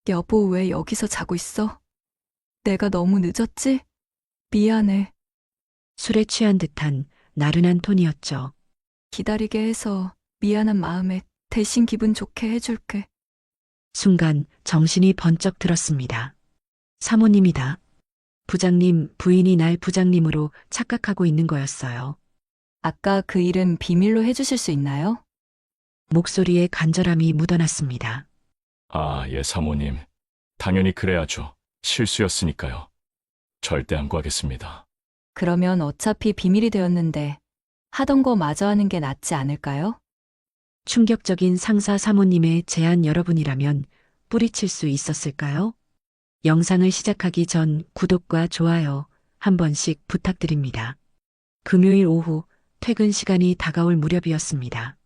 여보, 왜 여기서 자고 있어? 내가 너무 늦었지? 미안해. 술에 취한 듯한 나른한 톤이었죠. 기다리게 해서 미안한 마음에 대신 기분 좋게 해줄게. 순간 정신이 번쩍 들었습니다. 사모님이다. 부장님, 부인이 날 부장님으로 착각하고 있는 거였어요. 아까 그 이름 비밀로 해주실 수 있나요? 목소리에 간절함이 묻어났습니다. 아, 예, 사모님. 당연히 그래야죠. 실수였으니까요. 절대 안 구하겠습니다. 그러면 어차피 비밀이 되었는데 하던 거 마저 하는 게 낫지 않을까요? 충격적인 상사 사모님의 제안 여러분이라면 뿌리칠 수 있었을까요? 영상을 시작하기 전 구독과 좋아요 한 번씩 부탁드립니다. 금요일 오후 퇴근 시간이 다가올 무렵이었습니다.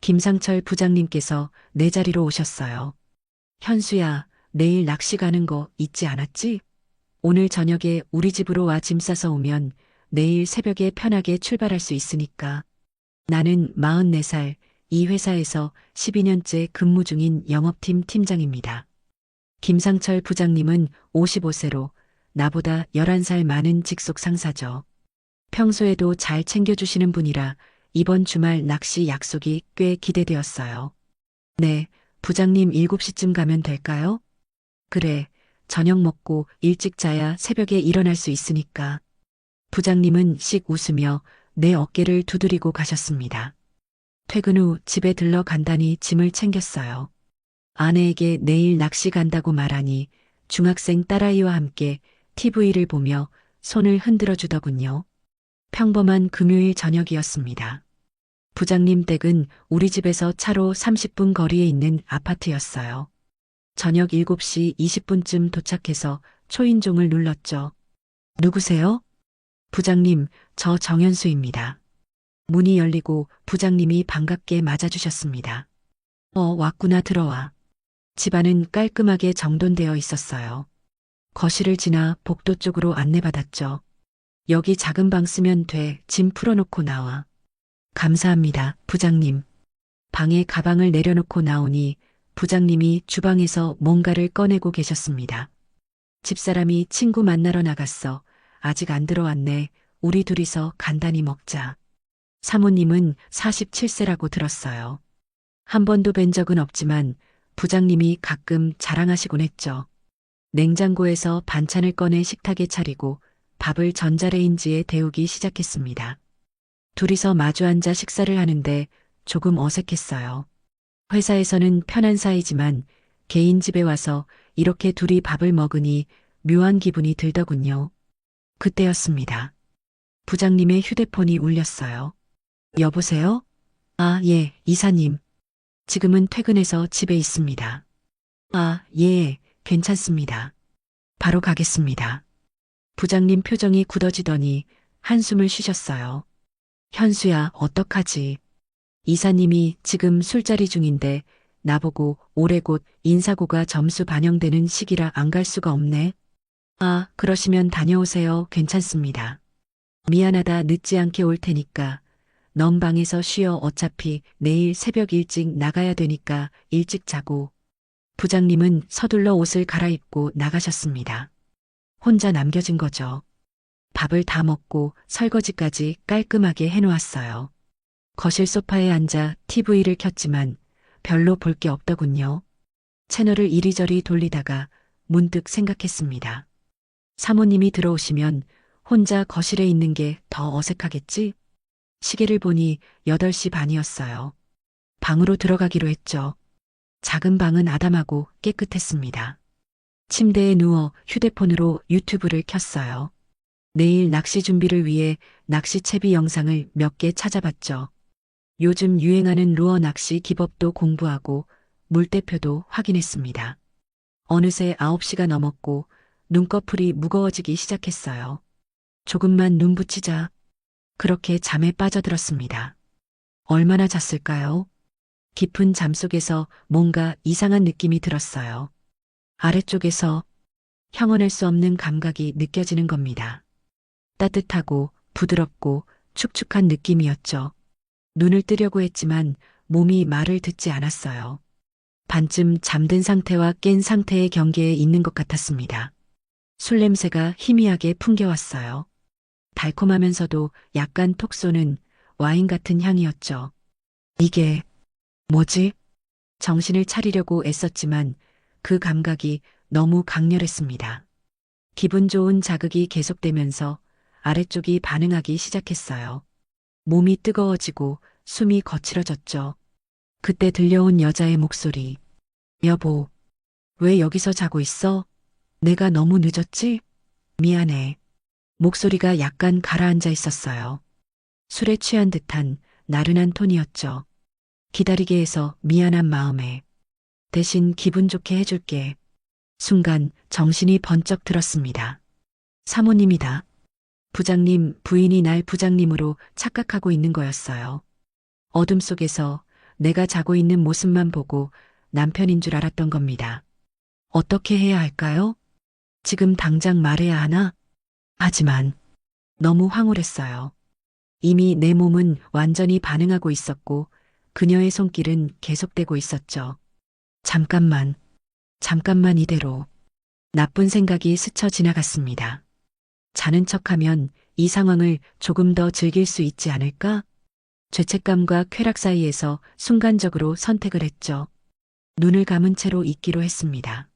김상철 부장님께서 내 자리로 오셨어요. 현수야, 내일 낚시 가는 거 잊지 않았지? 오늘 저녁에 우리 집으로 와 짐 싸서 오면 내일 새벽에 편하게 출발할 수 있으니까. 나는 44살, 이 회사에서 12년째 근무 중인 영업팀 팀장입니다. 김상철 부장님은 55세로 나보다 11살 많은 직속 상사죠. 평소에도 잘 챙겨주시는 분이라 이번 주말 낚시 약속이 꽤 기대되었어요. 네, 부장님 7시쯤 가면 될까요? 그래, 저녁 먹고 일찍 자야 새벽에 일어날 수 있으니까. 부장님은 씩 웃으며 내 어깨를 두드리고 가셨습니다. 퇴근 후 집에 들러 간단히 짐을 챙겼어요. 아내에게 내일 낚시 간다고 말하니 중학생 딸아이와 함께 TV를 보며 손을 흔들어 주더군요. 평범한 금요일 저녁이었습니다. 부장님 댁은 우리 집에서 차로 30분 거리에 있는 아파트였어요. 저녁 7시 20분쯤 도착해서 초인종을 눌렀죠. 누구세요? 부장님, 저 정현수입니다. 문이 열리고 부장님이 반갑게 맞아주셨습니다. 왔구나, 들어와. 집안은 깔끔하게 정돈되어 있었어요. 거실을 지나 복도 쪽으로 안내받았죠. 여기 작은 방 쓰면 돼. 짐 풀어놓고 나와. 감사합니다, 부장님. 방에 가방을 내려놓고 나오니 부장님이 주방에서 뭔가를 꺼내고 계셨습니다. 집사람이 친구 만나러 나갔어. 아직 안 들어왔네. 우리 둘이서 간단히 먹자. 사모님은 47세라고 들었어요. 한 번도 뵌 적은 없지만 부장님이 가끔 자랑하시곤 했죠. 냉장고에서 반찬을 꺼내 식탁에 차리고 밥을 전자레인지에 데우기 시작했습니다. 둘이서 마주 앉아 식사를 하는데 조금 어색했어요. 회사에서는 편한 사이지만 개인 집에 와서 이렇게 둘이 밥을 먹으니 묘한 기분이 들더군요. 그때였습니다. 부장님의 휴대폰이 울렸어요. 여보세요? 아, 예, 이사님. 지금은 퇴근해서 집에 있습니다. 아, 예, 괜찮습니다. 바로 가겠습니다. 부장님 표정이 굳어지더니 한숨을 쉬셨어요. 현수야, 어떡하지? 이사님이 지금 술자리 중인데 나보고 올해 곧 인사고가 점수 반영되는 시기라 안 갈 수가 없네. 아, 그러시면 다녀오세요. 괜찮습니다. 미안하다 늦지 않게 올 테니까. 넌 방에서 쉬어 어차피 내일 새벽 일찍 나가야 되니까 일찍 자고. 부장님은 서둘러 옷을 갈아입고 나가셨습니다. 혼자 남겨진 거죠. 밥을 다 먹고 설거지까지 깔끔하게 해놓았어요. 거실 소파에 앉아 TV를 켰지만 별로 볼 게 없더군요. 채널을 이리저리 돌리다가 문득 생각했습니다. 사모님이 들어오시면 혼자 거실에 있는 게 더 어색하겠지? 시계를 보니 8시 반이었어요. 방으로 들어가기로 했죠. 작은 방은 아담하고 깨끗했습니다. 침대에 누워 휴대폰으로 유튜브를 켰어요. 내일 낚시 준비를 위해 낚시채비 영상을 몇 개 찾아봤죠. 요즘 유행하는 루어 낚시 기법도 공부하고 물대표도 확인했습니다. 어느새 9시가 넘었고 눈꺼풀이 무거워지기 시작했어요. 조금만 눈 붙이자. 그렇게 잠에 빠져들었습니다. 얼마나 잤을까요? 깊은 잠 속에서 뭔가 이상한 느낌이 들었어요. 아래쪽에서 형언할 수 없는 감각이 느껴지는 겁니다. 따뜻하고 부드럽고 축축한 느낌이었죠. 눈을 뜨려고 했지만 몸이 말을 듣지 않았어요. 반쯤 잠든 상태와 깬 상태의 경계에 있는 것 같았습니다. 술 냄새가 희미하게 풍겨왔어요. 달콤하면서도 약간 톡 쏘는 와인 같은 향이었죠. 이게 뭐지? 정신을 차리려고 애썼지만 그 감각이 너무 강렬했습니다. 기분 좋은 자극이 계속되면서 아래쪽이 반응하기 시작했어요. 몸이 뜨거워지고 숨이 거칠어졌죠. 그때 들려온 여자의 목소리. 여보, 왜 여기서 자고 있어? 내가 너무 늦었지? 미안해. 목소리가 약간 가라앉아 있었어요. 술에 취한 듯한 나른한 톤이었죠. 기다리게 해서 미안한 마음에 대신 기분 좋게 해줄게. 순간 정신이 번쩍 들었습니다. 사모님이다. 부장님, 부인이 날 부장님으로 착각하고 있는 거였어요. 어둠 속에서 내가 자고 있는 모습만 보고 남편인 줄 알았던 겁니다. 어떻게 해야 할까요? 지금 당장 말해야 하나? 하지만 너무 황홀했어요. 이미 내 몸은 완전히 반응하고 있었고 그녀의 손길은 계속되고 있었죠. 잠깐만 이대로. 나쁜 생각이 스쳐 지나갔습니다. 자는 척하면 이 상황을 조금 더 즐길 수 있지 않을까? 죄책감과 쾌락 사이에서 순간적으로 선택을 했죠. 눈을 감은 채로 있기로 했습니다.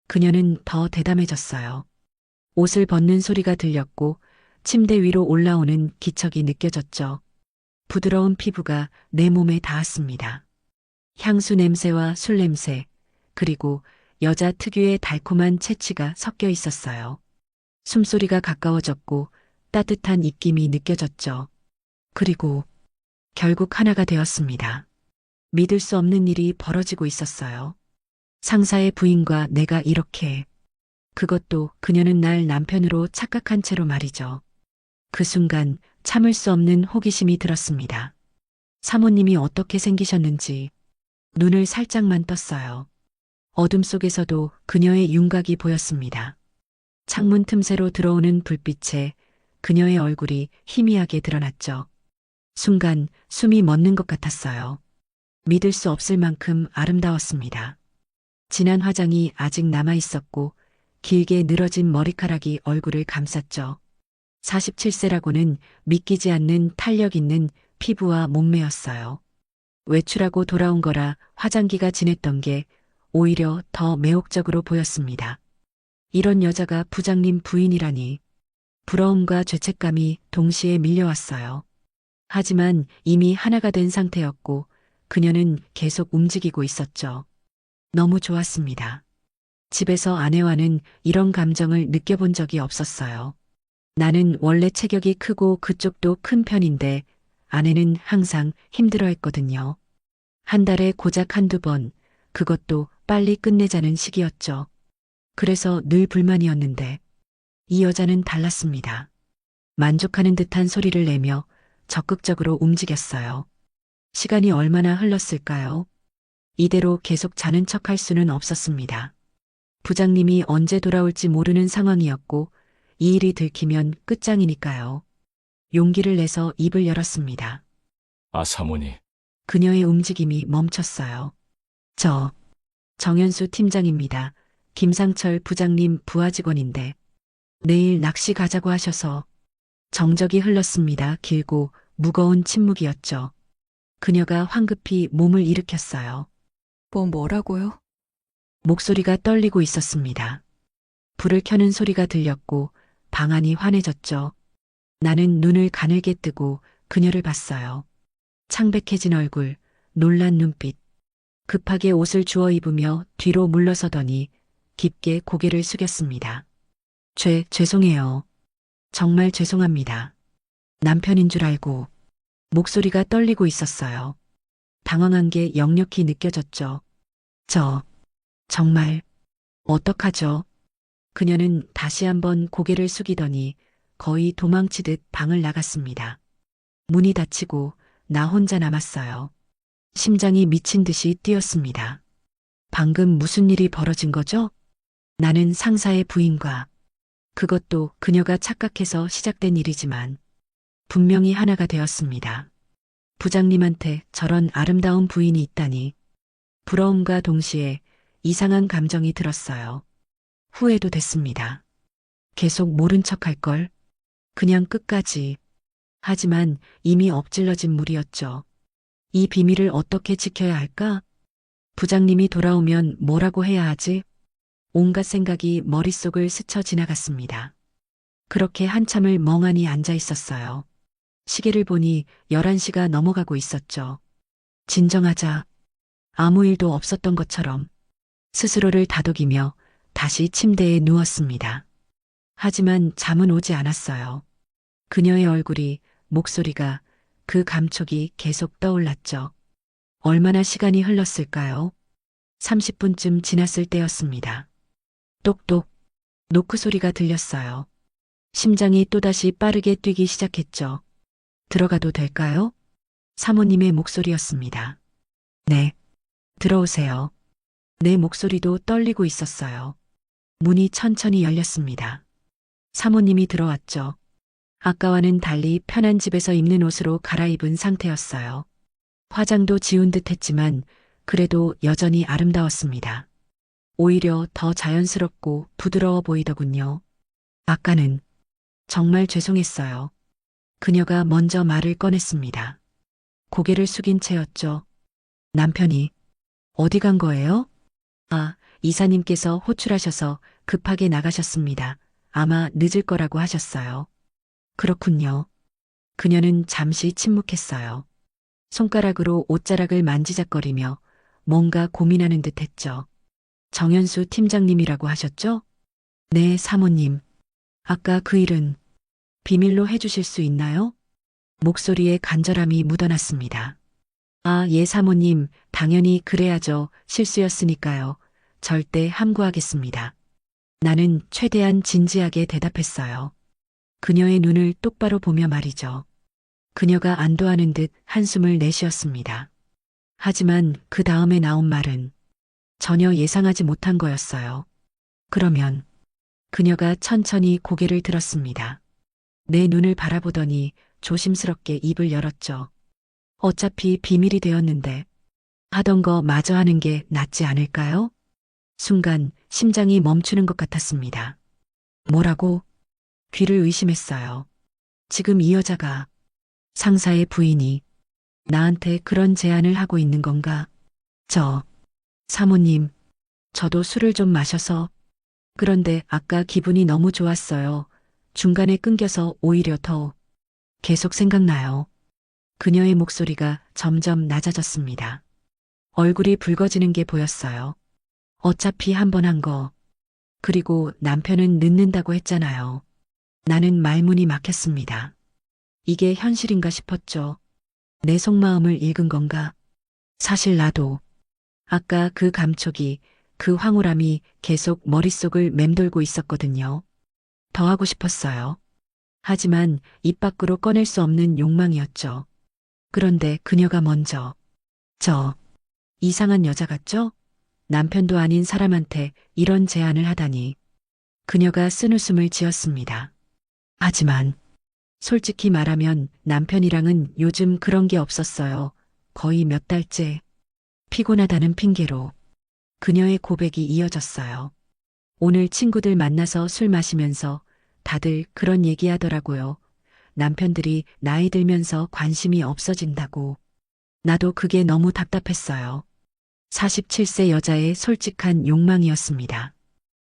그녀는 더 대담해졌어요. 옷을 벗는 소리가 들렸고 침대 위로 올라오는 기척이 느껴졌죠. 부드러운 피부가 내 몸에 닿았습니다. 향수 냄새와 술 냄새, 그리고 여자 특유의 달콤한 채취가 섞여 있었어요. 숨소리가 가까워졌고 따뜻한 입김이 느껴졌죠. 그리고 결국 하나가 되었습니다. 믿을 수 없는 일이 벌어지고 있었어요. 상사의 부인과 내가 이렇게, 그것도 그녀는 날 남편으로 착각한 채로 말이죠. 그 순간 참을 수 없는 호기심이 들었습니다. 사모님이 어떻게 생기셨는지 눈을 살짝만 떴어요. 어둠 속에서도 그녀의 윤곽이 보였습니다. 창문 틈새로 들어오는 불빛에 그녀의 얼굴이 희미하게 드러났죠. 순간 숨이 멎는 것 같았어요. 믿을 수 없을 만큼 아름다웠습니다. 진한 화장이 아직 남아 있었고 길게 늘어진 머리카락이 얼굴을 감쌌죠. 47세라고는 믿기지 않는 탄력 있는 피부와 몸매였어요. 외출하고 돌아온 거라 화장기가 진했던 게 오히려 더 매혹적으로 보였습니다. 이런 여자가 부장님 부인이라니. 부러움과 죄책감이 동시에 밀려왔어요. 하지만 이미 하나가 된 상태였고 그녀는 계속 움직이고 있었죠. 너무 좋았습니다. 집에서 아내와는 이런 감정을 느껴본 적이 없었어요. 나는 원래 체격이 크고 그쪽도 큰 편인데 아내는 항상 힘들어했거든요. 한 달에 고작 한두 번, 그것도 빨리 끝내자는 식이었죠. 그래서 늘 불만이었는데 이 여자는 달랐습니다. 만족하는 듯한 소리를 내며 적극적으로 움직였어요. 시간이 얼마나 흘렀을까요? 이대로 계속 자는 척할 수는 없었습니다. 부장님이 언제 돌아올지 모르는 상황이었고 이 일이 들키면 끝장이니까요. 용기를 내서 입을 열었습니다. 아, 사모님. 그녀의 움직임이 멈췄어요. 저 정현수 팀장입니다. 김상철 부장님 부하 직원인데 내일 낚시 가자고 하셔서. 정적이 흘렀습니다. 길고 무거운 침묵이었죠. 그녀가 황급히 몸을 일으켰어요. 뭐라고요? 목소리가 떨리고 있었습니다. 불을 켜는 소리가 들렸고 방 안이 환해졌죠. 나는 눈을 가늘게 뜨고 그녀를 봤어요. 창백해진 얼굴, 놀란 눈빛. 급하게 옷을 주워 입으며 뒤로 물러서더니 깊게 고개를 숙였습니다. 죄송해요. 정말 죄송합니다. 남편인 줄 알고. 목소리가 떨리고 있었어요. 당황한 게 역력히 느껴졌죠. 정말, 어떡하죠? 그녀는 다시 한번 고개를 숙이더니 거의 도망치듯 방을 나갔습니다. 문이 닫히고 나 혼자 남았어요. 심장이 미친 듯이 뛰었습니다. 방금 무슨 일이 벌어진 거죠? 나는 상사의 부인과, 그것도 그녀가 착각해서 시작된 일이지만 분명히 하나가 되었습니다. 부장님한테 저런 아름다운 부인이 있다니. 부러움과 동시에 이상한 감정이 들었어요. 후회도 됐습니다. 계속 모른 척 할 걸. 그냥 끝까지. 하지만 이미 엎질러진 물이었죠. 이 비밀을 어떻게 지켜야 할까? 부장님이 돌아오면 뭐라고 해야 하지? 온갖 생각이 머릿속을 스쳐 지나갔습니다. 그렇게 한참을 멍하니 앉아 있었어요. 시계를 보니 11시가 넘어가고 있었죠. 진정하자. 아무 일도 없었던 것처럼 스스로를 다독이며 다시 침대에 누웠습니다. 하지만 잠은 오지 않았어요. 그녀의 얼굴이, 목소리가, 그 감촉이 계속 떠올랐죠. 얼마나 시간이 흘렀을까요? 30분쯤 지났을 때였습니다. 똑똑, 노크 소리가 들렸어요. 심장이 또다시 빠르게 뛰기 시작했죠. 들어가도 될까요? 사모님의 목소리였습니다. 네, 들어오세요. 내 목소리도 떨리고 있었어요. 문이 천천히 열렸습니다. 사모님이 들어왔죠. 아까와는 달리 편한 집에서 입는 옷으로 갈아입은 상태였어요. 화장도 지운 듯 했지만 그래도 여전히 아름다웠습니다. 오히려 더 자연스럽고 부드러워 보이더군요. 아까는 정말 죄송했어요. 그녀가 먼저 말을 꺼냈습니다. 고개를 숙인 채였죠. 남편이 어디 간 거예요? 아, 이사님께서 호출하셔서 급하게 나가셨습니다. 아마 늦을 거라고 하셨어요. 그렇군요. 그녀는 잠시 침묵했어요. 손가락으로 옷자락을 만지작거리며 뭔가 고민하는 듯 했죠. 정현수 팀장님이라고 하셨죠? 네, 사모님. 아까 그 일은 비밀로 해주실 수 있나요? 목소리에 간절함이 묻어났습니다. 아, 예, 사모님. 당연히 그래야죠. 실수였으니까요. 절대 함구하겠습니다. 나는 최대한 진지하게 대답했어요. 그녀의 눈을 똑바로 보며 말이죠. 그녀가 안도하는 듯 한숨을 내쉬었습니다. 하지만 그 다음에 나온 말은 전혀 예상하지 못한 거였어요. 그러면 그녀가 천천히 고개를 들었습니다. 내 눈을 바라보더니 조심스럽게 입을 열었죠. 어차피 비밀이 되었는데 하던 거 마저 하는 게 낫지 않을까요? 순간 심장이 멈추는 것 같았습니다. 뭐라고? 귀를 의심했어요. 지금 이 여자가 상사의 부인이 나한테 그런 제안을 하고 있는 건가? 사모님, 저도 술을 좀 마셔서. 그런데 아까 기분이 너무 좋았어요. 중간에 끊겨서 오히려 더 계속 생각나요. 그녀의 목소리가 점점 낮아졌습니다. 얼굴이 붉어지는 게 보였어요. 어차피 한 번 한 거. 그리고 남편은 늦는다고 했잖아요. 나는 말문이 막혔습니다. 이게 현실인가 싶었죠. 내 속마음을 읽은 건가? 사실 나도 아까 그 감촉이, 그 황홀함이 계속 머릿속을 맴돌고 있었거든요. 더 하고 싶었어요. 하지만 입 밖으로 꺼낼 수 없는 욕망이었죠. 그런데 그녀가 먼저 이상한 여자 같죠? 남편도 아닌 사람한테 이런 제안을 하다니. 그녀가 쓴웃음을 지었습니다. 하지만 솔직히 말하면 남편이랑은 요즘 그런 게 없었어요. 거의 몇 달째. 피곤하다는 핑계로. 그녀의 고백이 이어졌어요. 오늘 친구들 만나서 술 마시면서 다들 그런 얘기하더라고요. 남편들이 나이 들면서 관심이 없어진다고. 나도 그게 너무 답답했어요. 47세 여자의 솔직한 욕망이었습니다.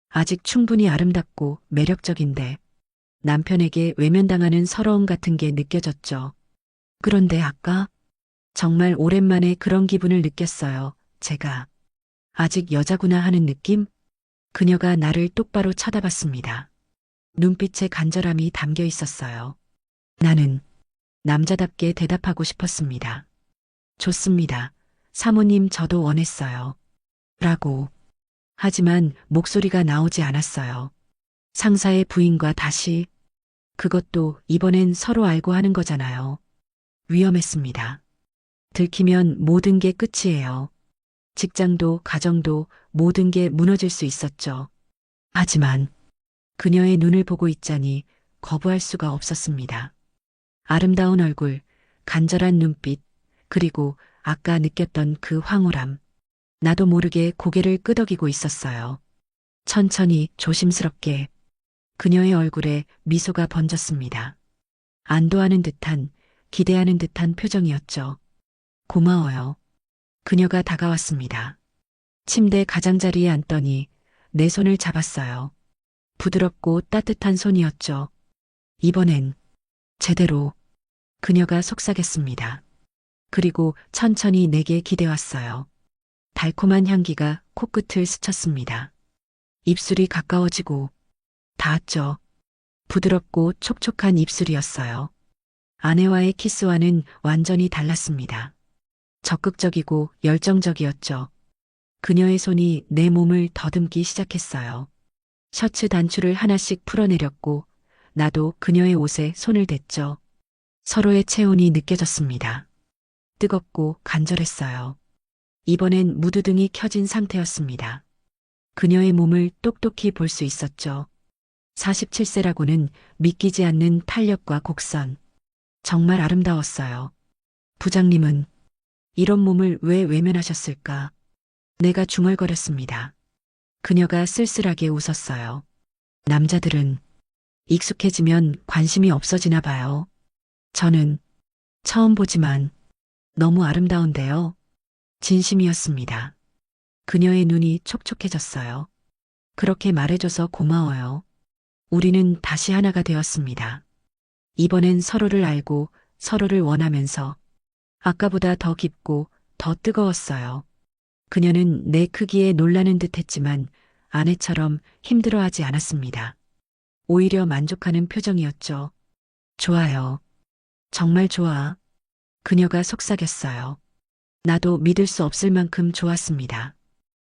아직 충분히 아름답고 매력적인데 남편에게 외면당하는 서러움 같은 게 느껴졌죠. 그런데 아까 정말 오랜만에 그런 기분을 느꼈어요. 제가 아직 여자구나 하는 느낌? 그녀가 나를 똑바로 쳐다봤습니다. 눈빛에 간절함이 담겨 있었어요. 나는 남자답게 대답하고 싶었습니다. 좋습니다. 사모님, 저도 원했어요. 라고. 하지만 목소리가 나오지 않았어요. 상사의 부인과 다시. 그것도 이번엔 서로 알고 하는 거잖아요. 위험했습니다. 들키면 모든 게 끝이에요. 직장도 가정도 모든 게 무너질 수 있었죠. 하지만 그녀의 눈을 보고 있자니 거부할 수가 없었습니다. 아름다운 얼굴, 간절한 눈빛, 그리고 아까 느꼈던 그 황홀함. 나도 모르게 고개를 끄덕이고 있었어요. 천천히 조심스럽게 그녀의 얼굴에 미소가 번졌습니다. 안도하는 듯한, 기대하는 듯한 표정이었죠. 고마워요. 그녀가 다가왔습니다. 침대 가장자리에 앉더니 내 손을 잡았어요. 부드럽고 따뜻한 손이었죠. 이번엔 제대로 그녀가 속삭였습니다. 그리고 천천히 내게 기대왔어요. 달콤한 향기가 코끝을 스쳤습니다. 입술이 가까워지고 닿았죠. 부드럽고 촉촉한 입술이었어요. 아내와의 키스와는 완전히 달랐습니다. 적극적이고 열정적이었죠. 그녀의 손이 내 몸을 더듬기 시작했어요. 셔츠 단추를 하나씩 풀어내렸고 나도 그녀의 옷에 손을 댔죠. 서로의 체온이 느껴졌습니다. 뜨겁고 간절했어요. 이번엔 무드등이 켜진 상태였습니다. 그녀의 몸을 똑똑히 볼 수 있었죠. 47세라고는 믿기지 않는 탄력과 곡선. 정말 아름다웠어요. 부장님은 이런 몸을 왜 외면하셨을까? 내가 중얼거렸습니다. 그녀가 쓸쓸하게 웃었어요. 남자들은 익숙해지면 관심이 없어지나 봐요. 저는 처음 보지만 너무 아름다운데요. 진심이었습니다. 그녀의 눈이 촉촉해졌어요. 그렇게 말해줘서 고마워요. 우리는 다시 하나가 되었습니다. 이번엔 서로를 알고 서로를 원하면서 아까보다 더 깊고 더 뜨거웠어요. 그녀는 내 크기에 놀라는 듯 했지만 아내처럼 힘들어하지 않았습니다. 오히려 만족하는 표정이었죠. 좋아요. 정말 좋아. 그녀가 속삭였어요. 나도 믿을 수 없을 만큼 좋았습니다.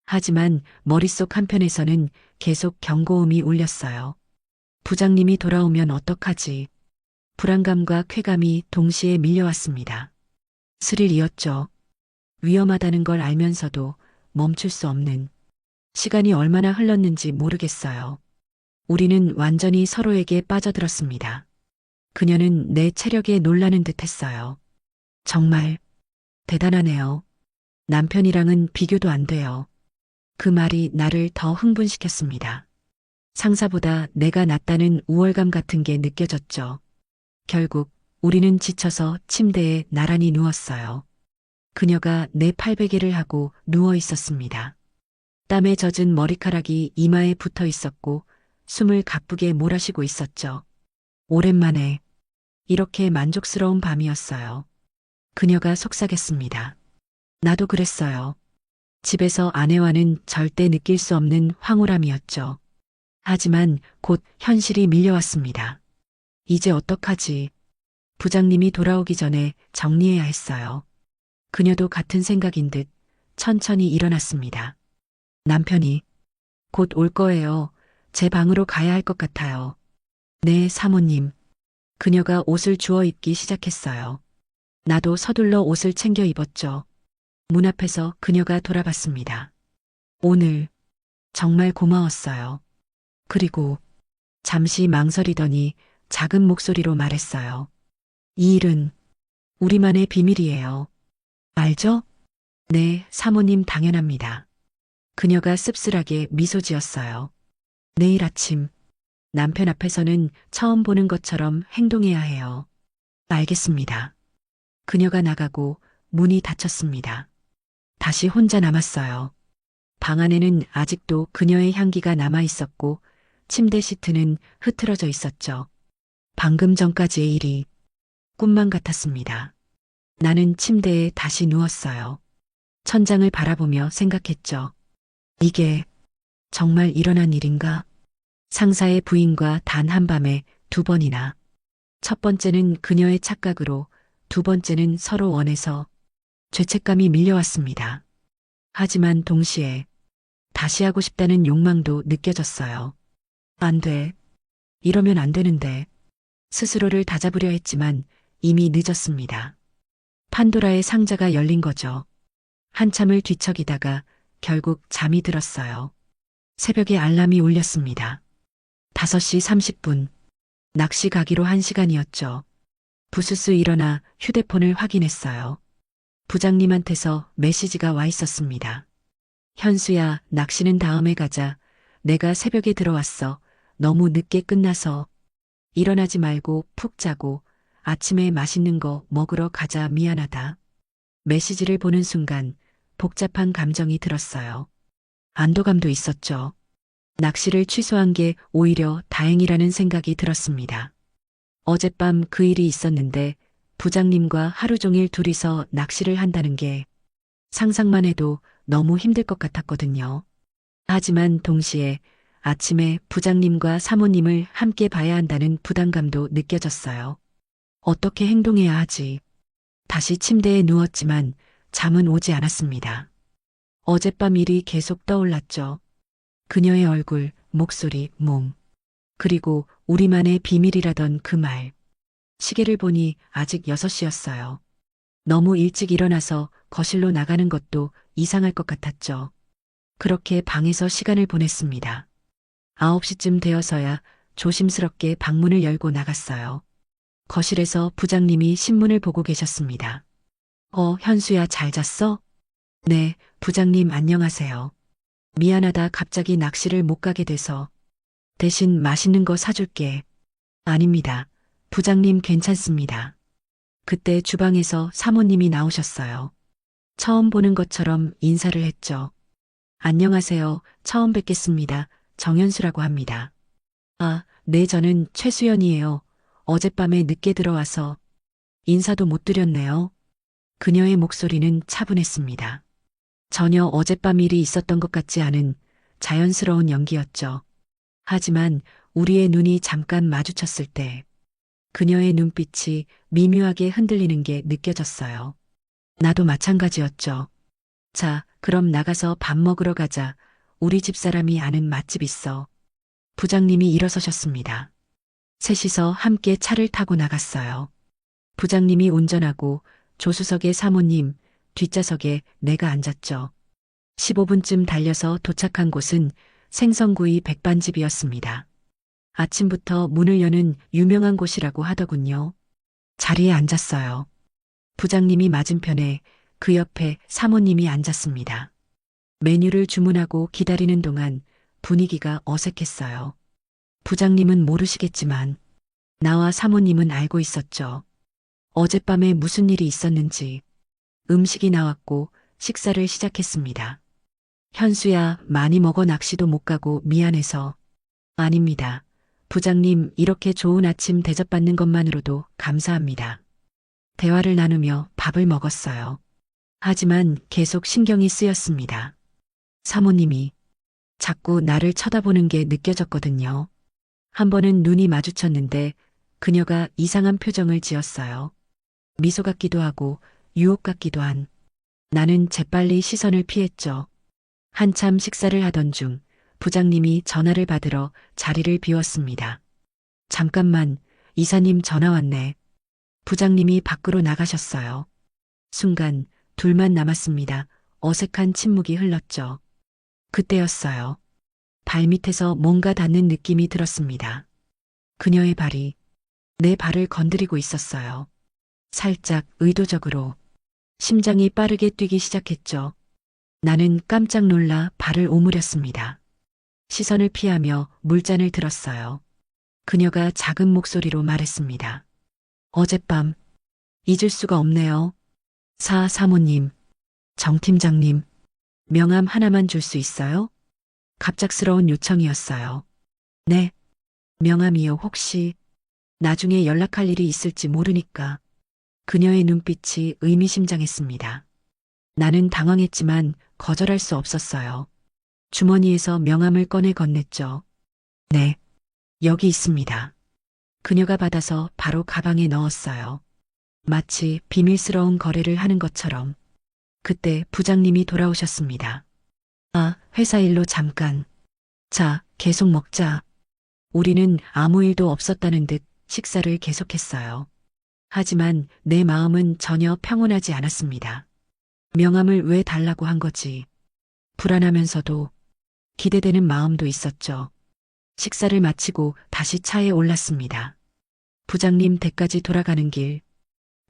하지만 머릿속 한편에서는 계속 경고음이 울렸어요. 부장님이 돌아오면 어떡하지? 불안감과 쾌감이 동시에 밀려왔습니다. 스릴이었죠. 위험하다는 걸 알면서도 멈출 수 없는. 시간이 얼마나 흘렀는지 모르겠어요. 우리는 완전히 서로에게 빠져들었습니다. 그녀는 내 체력에 놀라는 듯 했어요. 정말 대단하네요. 남편이랑은 비교도 안 돼요. 그 말이 나를 더 흥분시켰습니다. 상사보다 내가 낫다는 우월감 같은 게 느껴졌죠. 결국 우리는 지쳐서 침대에 나란히 누웠어요. 그녀가 내 팔베개를 하고 누워 있었습니다. 땀에 젖은 머리카락이 이마에 붙어 있었고 숨을 가쁘게 몰아쉬고 있었죠. 오랜만에 이렇게 만족스러운 밤이었어요. 그녀가 속삭였습니다. 나도 그랬어요. 집에서 아내와는 절대 느낄 수 없는 황홀함이었죠. 하지만 곧 현실이 밀려왔습니다. 이제 어떡하지? 부장님이 돌아오기 전에 정리해야 했어요. 그녀도 같은 생각인 듯 천천히 일어났습니다. 남편이 곧 올 거예요. 제 방으로 가야 할 것 같아요. 네, 사모님. 그녀가 옷을 주워 입기 시작했어요. 나도 서둘러 옷을 챙겨 입었죠. 문 앞에서 그녀가 돌아봤습니다. 오늘 정말 고마웠어요. 그리고 잠시 망설이더니 작은 목소리로 말했어요. 이 일은 우리만의 비밀이에요. 알죠? 네, 사모님 당연합니다. 그녀가 씁쓸하게 미소 지었어요. 내일 아침 남편 앞에서는 처음 보는 것처럼 행동해야 해요. 알겠습니다. 그녀가 나가고 문이 닫혔습니다. 다시 혼자 남았어요. 방 안에는 아직도 그녀의 향기가 남아 있었고 침대 시트는 흐트러져 있었죠. 방금 전까지의 일이 꿈만 같았습니다. 나는 침대에 다시 누웠어요. 천장을 바라보며 생각했죠. 이게 정말 일어난 일인가? 상사의 부인과 단 한밤에 2번이나. 첫 번째는 그녀의 착각으로, 두 번째는 서로 원해서 죄책감이 밀려왔습니다. 하지만 동시에 다시 하고 싶다는 욕망도 느껴졌어요. 안 돼. 이러면 안 되는데. 스스로를 다잡으려 했지만 이미 늦었습니다. 판도라의 상자가 열린 거죠. 한참을 뒤척이다가 결국 잠이 들었어요. 새벽에 알람이 울렸습니다. 5시 30분. 낚시 가기로 한 시간이었죠. 부스스 일어나 휴대폰을 확인했어요. 부장님한테서 메시지가 와 있었습니다. 현수야, 낚시는 다음에 가자. 내가 새벽에 들어왔어. 너무 늦게 끝나서. 일어나지 말고 푹 자고 아침에 맛있는 거 먹으러 가자. 미안하다. 메시지를 보는 순간 복잡한 감정이 들었어요. 안도감도 있었죠. 낚시를 취소한 게 오히려 다행이라는 생각이 들었습니다. 어젯밤 그 일이 있었는데 부장님과 하루 종일 둘이서 낚시를 한다는 게 상상만 해도 너무 힘들 것 같았거든요. 하지만 동시에 아침에 부장님과 사모님을 함께 봐야 한다는 부담감도 느껴졌어요. 어떻게 행동해야 하지? 다시 침대에 누웠지만 잠은 오지 않았습니다. 어젯밤 일이 계속 떠올랐죠. 그녀의 얼굴, 목소리, 몸. 그리고 우리만의 비밀이라던 그 말. 시계를 보니 아직 6시였어요. 너무 일찍 일어나서 거실로 나가는 것도 이상할 것 같았죠. 그렇게 방에서 시간을 보냈습니다. 9시쯤 되어서야 조심스럽게 방문을 열고 나갔어요. 거실에서 부장님이 신문을 보고 계셨습니다. 현수야, 잘 잤어? 네, 부장님 안녕하세요. 미안하다, 갑자기 낚시를 못 가게 돼서. 대신 맛있는 거 사줄게. 아닙니다. 부장님 괜찮습니다. 그때 주방에서 사모님이 나오셨어요. 처음 보는 것처럼 인사를 했죠. 안녕하세요. 처음 뵙겠습니다. 정현수라고 합니다. 네, 저는 최수연이에요. 어젯밤에 늦게 들어와서 인사도 못 드렸네요. 그녀의 목소리는 차분했습니다. 전혀 어젯밤 일이 있었던 것 같지 않은 자연스러운 연기였죠. 하지만 우리의 눈이 잠깐 마주쳤을 때 그녀의 눈빛이 미묘하게 흔들리는 게 느껴졌어요. 나도 마찬가지였죠. 자, 그럼 나가서 밥 먹으러 가자. 우리 집사람이 아는 맛집 있어. 부장님이 일어서셨습니다. 셋이서 함께 차를 타고 나갔어요. 부장님이 운전하고 조수석에 사모님, 뒷좌석에 내가 앉았죠. 15분쯤 달려서 도착한 곳은 생선구이 백반집이었습니다. 아침부터 문을 여는 유명한 곳이라고 하더군요. 자리에 앉았어요. 부장님이 맞은편에, 그 옆에 사모님이 앉았습니다. 메뉴를 주문하고 기다리는 동안 분위기가 어색했어요. 부장님은 모르시겠지만 나와 사모님은 알고 있었죠. 어젯밤에 무슨 일이 있었는지. 음식이 나왔고 식사를 시작했습니다. 현수야, 많이 먹어. 낚시도 못 가고 미안해서. 아닙니다. 부장님, 이렇게 좋은 아침 대접받는 것만으로도 감사합니다. 대화를 나누며 밥을 먹었어요. 하지만 계속 신경이 쓰였습니다. 사모님이 자꾸 나를 쳐다보는 게 느껴졌거든요. 한 번은 눈이 마주쳤는데 그녀가 이상한 표정을 지었어요. 미소 같기도 하고 유혹 같기도 한. 나는 재빨리 시선을 피했죠. 한참 식사를 하던 중 부장님이 전화를 받으러 자리를 비웠습니다. 잠깐만, 이사님 전화 왔네. 부장님이 밖으로 나가셨어요. 순간 둘만 남았습니다. 어색한 침묵이 흘렀죠. 그때였어요. 발밑에서 뭔가 닿는 느낌이 들었습니다. 그녀의 발이 내 발을 건드리고 있었어요. 살짝 의도적으로. 심장이 빠르게 뛰기 시작했죠. 나는 깜짝 놀라 발을 오므렸습니다. 시선을 피하며 물잔을 들었어요. 그녀가 작은 목소리로 말했습니다. 어젯밤 잊을 수가 없네요. 사모님, 정 팀장님, 명함 하나만 줄 수 있어요? 갑작스러운 요청이었어요. 네, 명함이요. 혹시 나중에 연락할 일이 있을지 모르니까. 그녀의 눈빛이 의미심장했습니다. 나는 당황했지만 거절할 수 없었어요. 주머니에서 명함을 꺼내 건넸죠. 네, 여기 있습니다. 그녀가 받아서 바로 가방에 넣었어요. 마치 비밀스러운 거래를 하는 것처럼. 그때 부장님이 돌아오셨습니다. 회사 일로 잠깐. 자, 계속 먹자. 우리는 아무 일도 없었다는 듯 식사를 계속했어요. 하지만 내 마음은 전혀 평온하지 않았습니다. 명함을 왜 달라고 한 거지? 불안하면서도 기대되는 마음도 있었죠. 식사를 마치고 다시 차에 올랐습니다. 부장님 댁까지 돌아가는 길,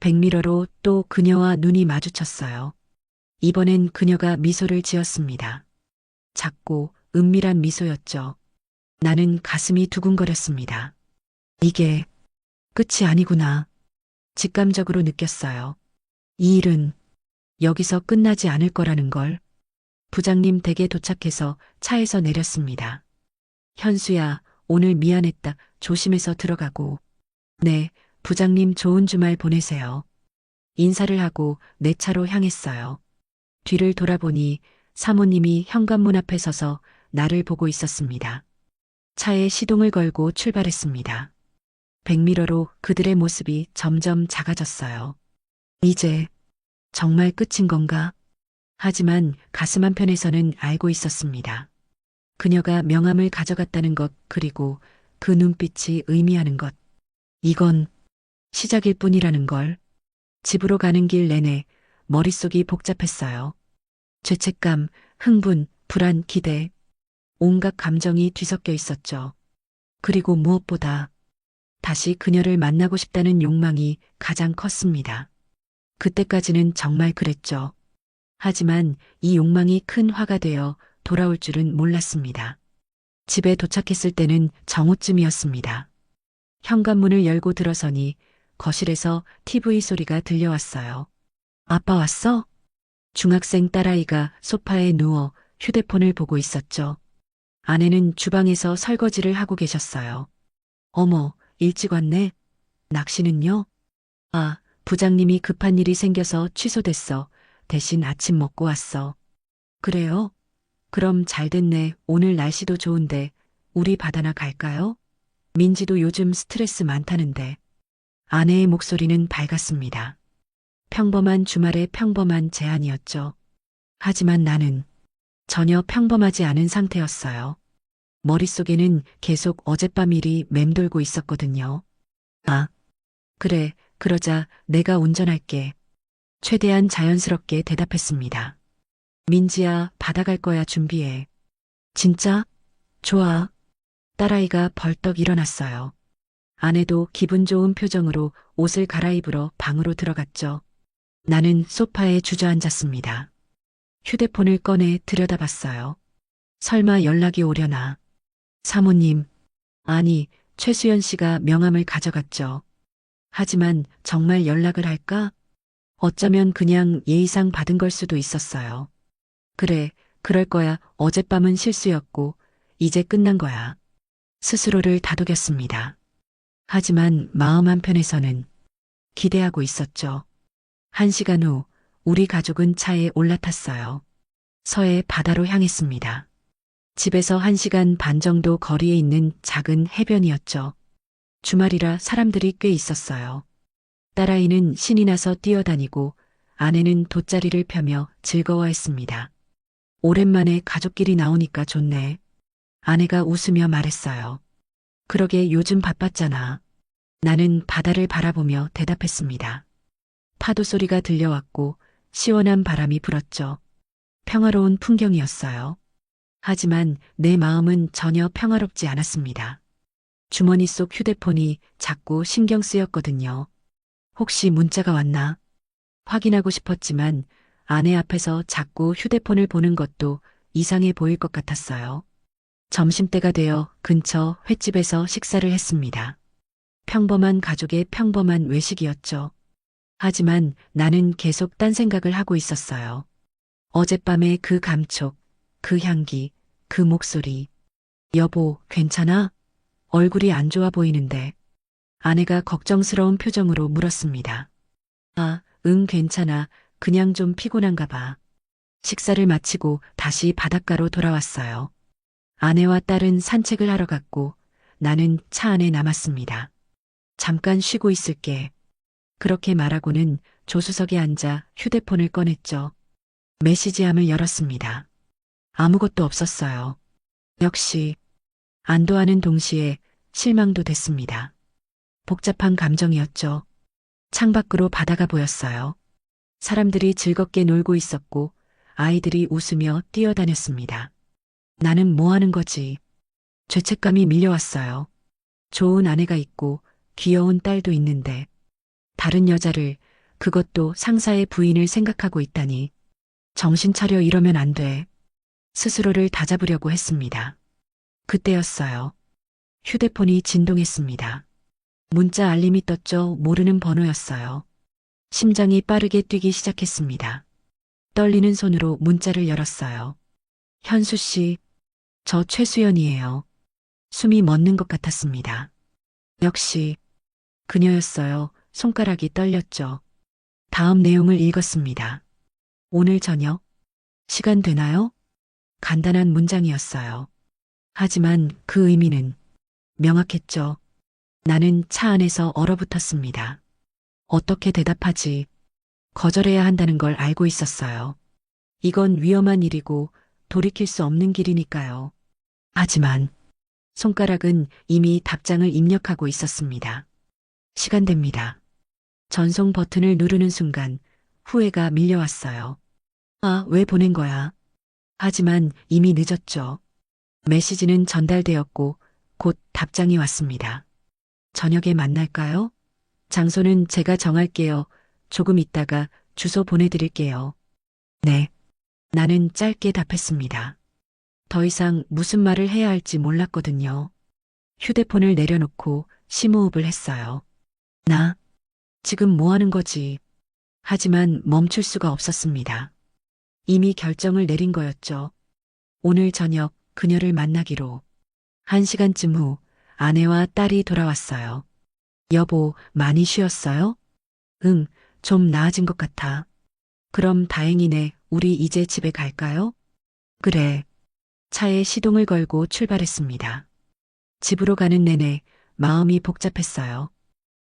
백미러로 또 그녀와 눈이 마주쳤어요. 이번엔 그녀가 미소를 지었습니다. 작고 은밀한 미소였죠. 나는 가슴이 두근거렸습니다. 이게 끝이 아니구나. 직감적으로 느꼈어요. 이 일은 여기서 끝나지 않을 거라는 걸. 부장님 댁에 도착해서 차에서 내렸습니다. 현수야, 오늘 미안했다. 조심해서 들어가고. 네, 부장님 좋은 주말 보내세요. 인사를 하고 내 차로 향했어요. 뒤를 돌아보니 사모님이 현관문 앞에 서서 나를 보고 있었습니다. 차에 시동을 걸고 출발했습니다. 백미러로 그들의 모습이 점점 작아졌어요. 이제 정말 끝인 건가? 하지만 가슴 한편에서는 알고 있었습니다. 그녀가 명함을 가져갔다는 것, 그리고 그 눈빛이 의미하는 것. 이건 시작일 뿐이라는 걸. 집으로 가는 길 내내 머릿속이 복잡했어요. 죄책감, 흥분, 불안, 기대. 온갖 감정이 뒤섞여 있었죠. 그리고 무엇보다 다시 그녀를 만나고 싶다는 욕망이 가장 컸습니다. 그때까지는 정말 그랬죠. 하지만 이 욕망이 큰 화가 되어 돌아올 줄은 몰랐습니다. 집에 도착했을 때는 정오쯤이었습니다. 현관문을 열고 들어서니 거실에서 TV 소리가 들려왔어요. 아빠 왔어? 중학생 딸아이가 소파에 누워 휴대폰을 보고 있었죠. 아내는 주방에서 설거지를 하고 계셨어요. 어머, 일찍 왔네. 낚시는요? 아, 부장님이 급한 일이 생겨서 취소됐어. 대신 아침 먹고 왔어. 그래요? 그럼 잘 됐네. 오늘 날씨도 좋은데 우리 바다나 갈까요? 민지도 요즘 스트레스 많다는데. 아내의 목소리는 밝았습니다. 평범한 주말의 평범한 제안이었죠. 하지만 나는 전혀 평범하지 않은 상태였어요. 머릿속에는 계속 어젯밤 일이 맴돌고 있었거든요. 아, 그래, 그러자 내가 운전할게. 최대한 자연스럽게 대답했습니다. 민지야, 바다 갈 거야, 준비해. 진짜? 좋아. 딸아이가 벌떡 일어났어요. 아내도 기분 좋은 표정으로 옷을 갈아입으러 방으로 들어갔죠. 나는 소파에 주저앉았습니다. 휴대폰을 꺼내 들여다봤어요. 설마 연락이 오려나. 사모님. 아니, 최수연 씨가 명함을 가져갔죠. 하지만 정말 연락을 할까? 어쩌면 그냥 예의상 받은 걸 수도 있었어요. 그래, 그럴 거야. 어젯밤은 실수였고, 이제 끝난 거야. 스스로를 다독였습니다. 하지만 마음 한편에서는 기대하고 있었죠. 1시간 후, 우리 가족은 차에 올라탔어요. 서해 바다로 향했습니다. 집에서 1시간 반 정도 거리에 있는 작은 해변이었죠. 주말이라 사람들이 꽤 있었어요. 딸아이는 신이 나서 뛰어다니고 아내는 돗자리를 펴며 즐거워했습니다. 오랜만에 가족끼리 나오니까 좋네. 아내가 웃으며 말했어요. 그러게 요즘 바빴잖아. 나는 바다를 바라보며 대답했습니다. 파도 소리가 들려왔고 시원한 바람이 불었죠. 평화로운 풍경이었어요. 하지만 내 마음은 전혀 평화롭지 않았습니다. 주머니 속 휴대폰이 자꾸 신경 쓰였거든요. 혹시 문자가 왔나? 확인하고 싶었지만 아내 앞에서 자꾸 휴대폰을 보는 것도 이상해 보일 것 같았어요. 점심때가 되어 근처 횟집에서 식사를 했습니다. 평범한 가족의 평범한 외식이었죠. 하지만 나는 계속 딴 생각을 하고 있었어요. 어젯밤의 그 감촉, 그 향기, 그 목소리. 여보, 괜찮아? 얼굴이 안 좋아 보이는데. 아내가 걱정스러운 표정으로 물었습니다. 아, 응, 괜찮아. 그냥 좀 피곤한가 봐. 식사를 마치고 다시 바닷가로 돌아왔어요. 아내와 딸은 산책을 하러 갔고 나는 차 안에 남았습니다. 잠깐 쉬고 있을게. 그렇게 말하고는 조수석에 앉아 휴대폰을 꺼냈죠. 메시지함을 열었습니다. 아무것도 없었어요. 역시 안도하는 동시에 실망도 됐습니다. 복잡한 감정이었죠. 창밖으로 바다가 보였어요. 사람들이 즐겁게 놀고 있었고 아이들이 웃으며 뛰어다녔습니다. 나는 뭐 하는 거지? 죄책감이 밀려왔어요. 좋은 아내가 있고 귀여운 딸도 있는데 다른 여자를, 그것도 상사의 부인을 생각하고 있다니. 정신 차려, 이러면 안 돼. 스스로를 다잡으려고 했습니다. 그때였어요. 휴대폰이 진동했습니다. 문자 알림이 떴죠. 모르는 번호였어요. 심장이 빠르게 뛰기 시작했습니다. 떨리는 손으로 문자를 열었어요. 현수 씨, 저 최수연이에요. 숨이 멎는 것 같았습니다. 역시 그녀였어요. 손가락이 떨렸죠. 다음 내용을 읽었습니다. 오늘 저녁, 시간 되나요? 간단한 문장이었어요. 하지만 그 의미는 명확했죠. 나는 차 안에서 얼어붙었습니다. 어떻게 대답하지? 거절해야 한다는 걸 알고 있었어요. 이건 위험한 일이고 돌이킬 수 없는 길이니까요. 하지만 손가락은 이미 답장을 입력하고 있었습니다. 시간 됩니다. 전송 버튼을 누르는 순간 후회가 밀려왔어요. 아, 왜 보낸 거야? 하지만 이미 늦었죠. 메시지는 전달되었고 곧 답장이 왔습니다. 저녁에 만날까요? 장소는 제가 정할게요. 조금 있다가 주소 보내드릴게요. 네. 나는 짧게 답했습니다. 더 이상 무슨 말을 해야 할지 몰랐거든요. 휴대폰을 내려놓고 심호흡을 했어요. 나 지금 뭐 하는 거지? 하지만 멈출 수가 없었습니다. 이미 결정을 내린 거였죠. 오늘 저녁 그녀를 만나기로. 1시간쯤 후 아내와 딸이 돌아왔어요. 여보, 많이 쉬었어요? 응, 좀 나아진 것 같아. 그럼 다행이네. 우리 이제 집에 갈까요? 그래. 차에 시동을 걸고 출발했습니다. 집으로 가는 내내 마음이 복잡했어요.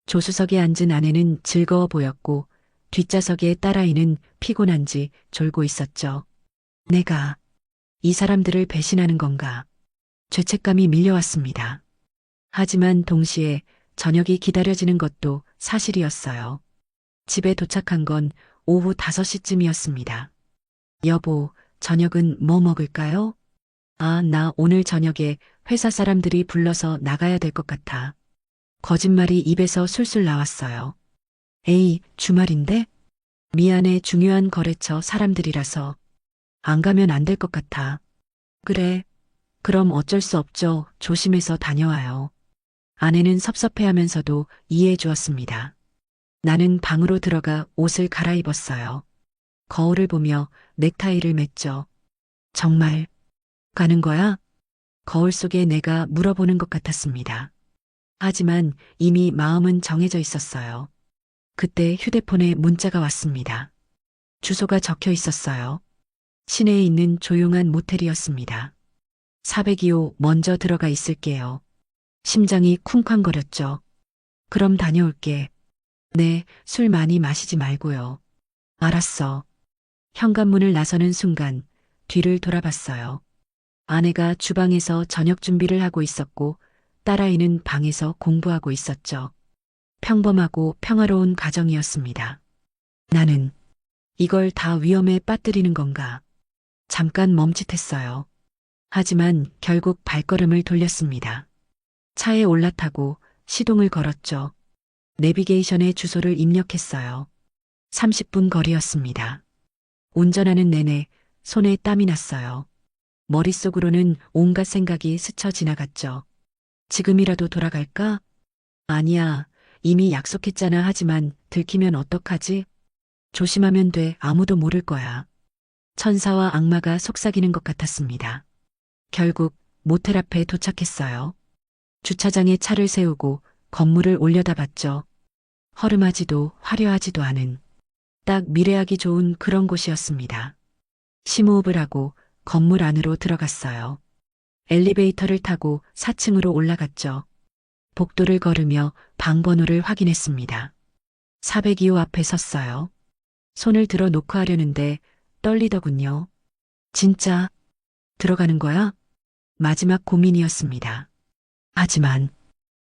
조수석에 앉은 아내는 즐거워 보였고 뒷좌석에 딸아이는 피곤한지 졸고 있었죠. 내가 이 사람들을 배신하는 건가? 죄책감이 밀려왔습니다. 하지만 동시에 저녁이 기다려지는 것도 사실이었어요. 집에 도착한 건 오후 5시쯤이었습니다. 여보, 저녁은 뭐 먹을까요? 아, 나 오늘 저녁에 회사 사람들이 불러서 나가야 될 것 같아. 거짓말이 입에서 술술 나왔어요. 에이, 주말인데? 미안해, 중요한 거래처 사람들이라서. 안 가면 안 될 것 같아. 그래. 그럼 어쩔 수 없죠. 조심해서 다녀와요. 아내는 섭섭해하면서도 이해해 주었습니다. 나는 방으로 들어가 옷을 갈아입었어요. 거울을 보며 넥타이를 맸죠. 정말 가는 거야? 거울 속에 내가 물어보는 것 같았습니다. 하지만 이미 마음은 정해져 있었어요. 그때 휴대폰에 문자가 왔습니다. 주소가 적혀 있었어요. 시내에 있는 조용한 모텔이었습니다. 402호 먼저 들어가 있을게요. 심장이 쿵쾅거렸죠. 그럼 다녀올게. 네, 술 많이 마시지 말고요. 알았어. 현관문을 나서는 순간 뒤를 돌아봤어요. 아내가 주방에서 저녁 준비를 하고 있었고 딸아이는 방에서 공부하고 있었죠. 평범하고 평화로운 가정이었습니다. 나는 이걸 다 위험에 빠뜨리는 건가? 잠깐 멈칫했어요. 하지만 결국 발걸음을 돌렸습니다. 차에 올라타고 시동을 걸었죠. 내비게이션에 주소를 입력했어요. 30분 거리였습니다. 운전하는 내내 손에 땀이 났어요. 머릿속으로는 온갖 생각이 스쳐 지나갔죠. 지금이라도 돌아갈까? 아니야, 이미 약속했잖아. 하지만 들키면 어떡하지? 조심하면 돼. 아무도 모를 거야. 천사와 악마가 속삭이는 것 같았습니다. 결국 모텔 앞에 도착했어요. 주차장에 차를 세우고 건물을 올려다봤죠. 허름하지도 화려하지도 않은 딱 미래하기 좋은 그런 곳이었습니다. 심호흡을 하고 건물 안으로 들어갔어요. 엘리베이터를 타고 4층으로 올라갔죠. 복도를 걸으며 방 번호를 확인했습니다. 402호 앞에 섰어요. 손을 들어 놓고 하려는데 떨리더군요. 진짜 들어가는 거야? 마지막 고민이었습니다. 하지만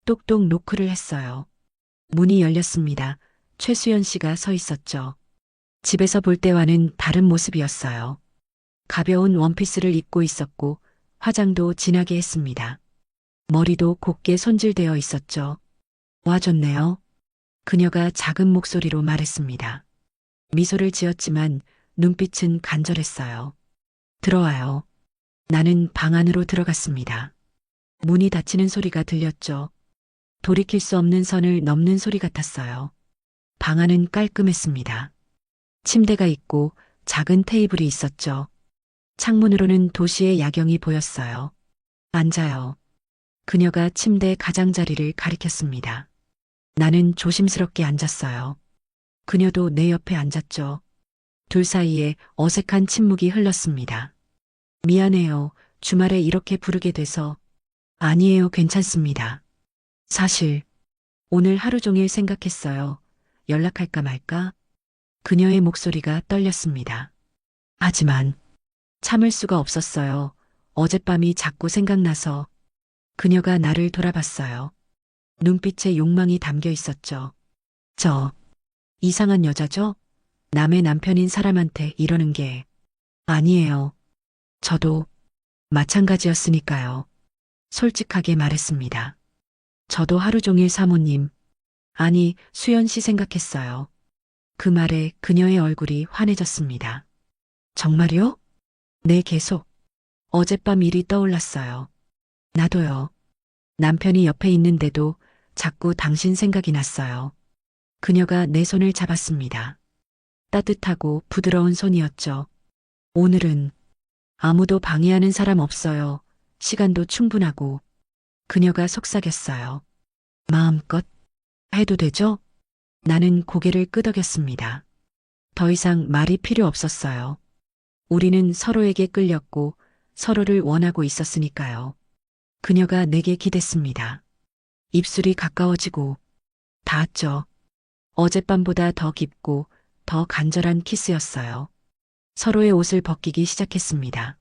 똑똑 노크를 했어요. 문이 열렸습니다. 최수연 씨가 서 있었죠. 집에서 볼 때와는 다른 모습이었어요. 가벼운 원피스를 입고 있었고 화장도 진하게 했습니다. 머리도 곱게 손질되어 있었죠. 와줬네요. 그녀가 작은 목소리로 말했습니다. 미소를 지었지만 눈빛은 간절했어요. 들어와요. 나는 방 안으로 들어갔습니다. 문이 닫히는 소리가 들렸죠. 돌이킬 수 없는 선을 넘는 소리 같았어요. 방 안은 깔끔했습니다. 침대가 있고 작은 테이블이 있었죠. 창문으로는 도시의 야경이 보였어요. 앉아요. 그녀가 침대 가장자리를 가리켰습니다. 나는 조심스럽게 앉았어요. 그녀도 내 옆에 앉았죠. 둘 사이에 어색한 침묵이 흘렀습니다. 미안해요. 주말에 이렇게 부르게 돼서. 아니에요. 괜찮습니다. 사실 오늘 하루 종일 생각했어요. 연락할까 말까? 그녀의 목소리가 떨렸습니다. 하지만 참을 수가 없었어요. 어젯밤이 자꾸 생각나서. 그녀가 나를 돌아봤어요. 눈빛에 욕망이 담겨 있었죠. 저 이상한 여자죠? 남의 남편인 사람한테 이러는 게. 아니에요. 저도 마찬가지였으니까요. 솔직하게 말했습니다. 저도 하루 종일 사모님, 아니 수연 씨 생각했어요. 그 말에 그녀의 얼굴이 환해졌습니다. 정말요? 네, 계속. 어젯밤 일이 떠올랐어요. 나도요. 남편이 옆에 있는데도 자꾸 당신 생각이 났어요. 그녀가 내 손을 잡았습니다. 따뜻하고 부드러운 손이었죠. 오늘은 아무도 방해하는 사람 없어요. 시간도 충분하고. 그녀가 속삭였어요. 마음껏 해도 되죠? 나는 고개를 끄덕였습니다. 더 이상 말이 필요 없었어요. 우리는 서로에게 끌렸고 서로를 원하고 있었으니까요. 그녀가 내게 기댔습니다. 입술이 가까워지고 닿았죠. 어젯밤보다 더 깊고 더 간절한 키스였어요. 서로의 옷을 벗기기 시작했습니다.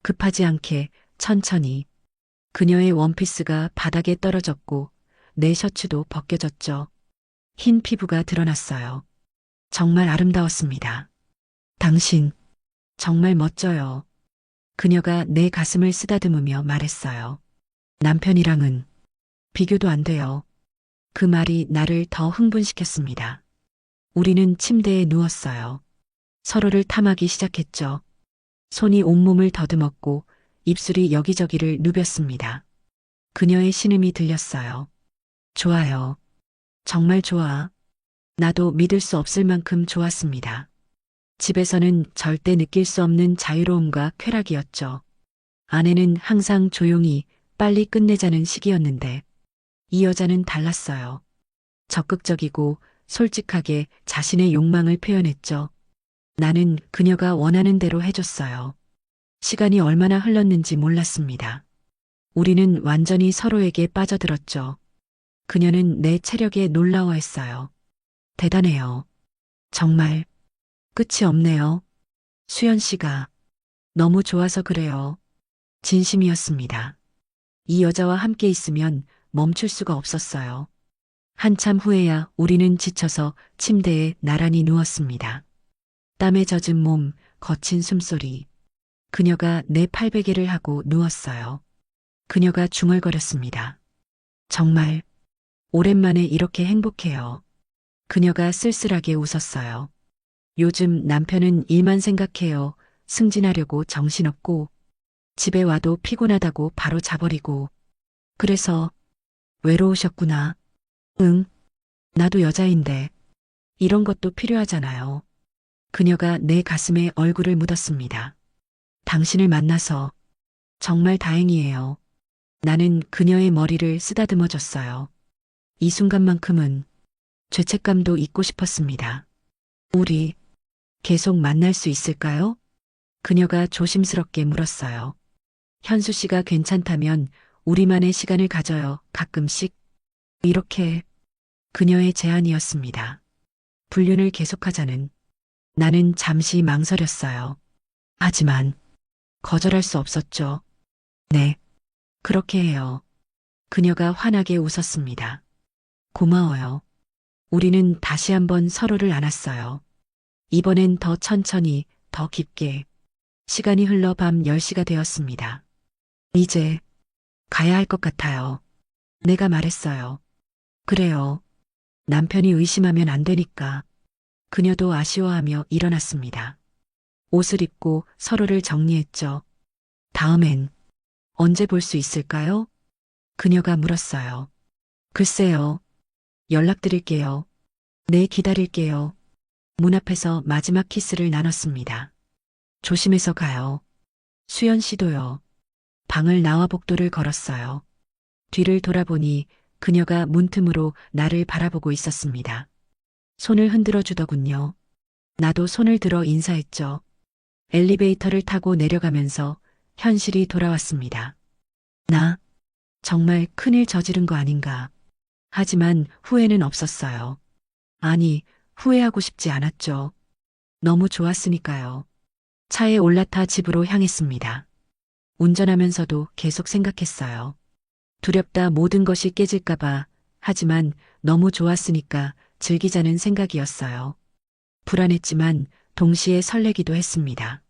급하지 않게 천천히. 그녀의 원피스가 바닥에 떨어졌고 내 셔츠도 벗겨졌죠. 흰 피부가 드러났어요. 정말 아름다웠습니다. 당신 정말 멋져요. 그녀가 내 가슴을 쓰다듬으며 말했어요. 남편이랑은 비교도 안 돼요. 그 말이 나를 더 흥분시켰습니다. 우리는 침대에 누웠어요. 서로를 탐하기 시작했죠. 손이 온몸을 더듬었고 입술이 여기저기를 누볐습니다. 그녀의 신음이 들렸어요. 좋아요. 정말 좋아. 나도 믿을 수 없을 만큼 좋았습니다. 집에서는 절대 느낄 수 없는 자유로움과 쾌락이었죠. 아내는 항상 조용히 빨리 끝내자는 식이었는데 이 여자는 달랐어요. 적극적이고 솔직하게 자신의 욕망을 표현했죠. 나는 그녀가 원하는 대로 해줬어요. 시간이 얼마나 흘렀는지 몰랐습니다. 우리는 완전히 서로에게 빠져들었죠. 그녀는 내 체력에 놀라워했어요. 대단해요. 정말 끝이 없네요. 수연 씨가 너무 좋아서 그래요. 진심이었습니다. 이 여자와 함께 있으면 멈출 수가 없었어요. 한참 후에야 우리는 지쳐서 침대에 나란히 누웠습니다. 땀에 젖은 몸, 거친 숨소리. 그녀가 내 팔베개를 하고 누웠어요. 그녀가 중얼거렸습니다. 정말 오랜만에 이렇게 행복해요. 그녀가 쓸쓸하게 웃었어요. 요즘 남편은 일만 생각해요. 승진하려고 정신없고 집에 와도 피곤하다고 바로 자버리고. 그래서 외로우셨구나. 응. 나도 여자인데 이런 것도 필요하잖아요. 그녀가 내 가슴에 얼굴을 묻었습니다. 당신을 만나서 정말 다행이에요. 나는 그녀의 머리를 쓰다듬어 줬어요. 이 순간만큼은 죄책감도 잊고 싶었습니다. 우리 계속 만날 수 있을까요? 그녀가 조심스럽게 물었어요. 현수 씨가 괜찮다면 우리만의 시간을 가져요. 가끔씩. 이렇게 그녀의 제안이었습니다. 불륜을 계속하자는. 나는 잠시 망설였어요. 하지만 거절할 수 없었죠. 네, 그렇게 해요. 그녀가 환하게 웃었습니다. 고마워요. 우리는 다시 한번 서로를 안았어요. 이번엔 더 천천히, 더 깊게. 시간이 흘러 밤 10시가 되었습니다. 이제 가야 할 것 같아요. 내가 말했어요. 그래요. 남편이 의심하면 안 되니까. 그녀도 아쉬워하며 일어났습니다. 옷을 입고 서로를 정리했죠. 다음엔 언제 볼 수 있을까요? 그녀가 물었어요. 글쎄요. 연락드릴게요. 네, 기다릴게요. 문 앞에서 마지막 키스를 나눴습니다. 조심해서 가요. 수연 씨도요. 방을 나와 복도를 걸었어요. 뒤를 돌아보니 그녀가 문틈으로 나를 바라보고 있었습니다. 손을 흔들어 주더군요. 나도 손을 들어 인사했죠. 엘리베이터를 타고 내려가면서 현실이 돌아왔습니다. 나 정말 큰일 저지른 거 아닌가. 하지만 후회는 없었어요. 아니, 후회하고 싶지 않았죠. 너무 좋았으니까요. 차에 올라타 집으로 향했습니다. 운전하면서도 계속 생각했어요. 두렵다 모든 것이 깨질까봐. 하지만 너무 좋았으니까 즐기자는 생각이었어요. 불안했지만 동시에 설레기도 했습니다.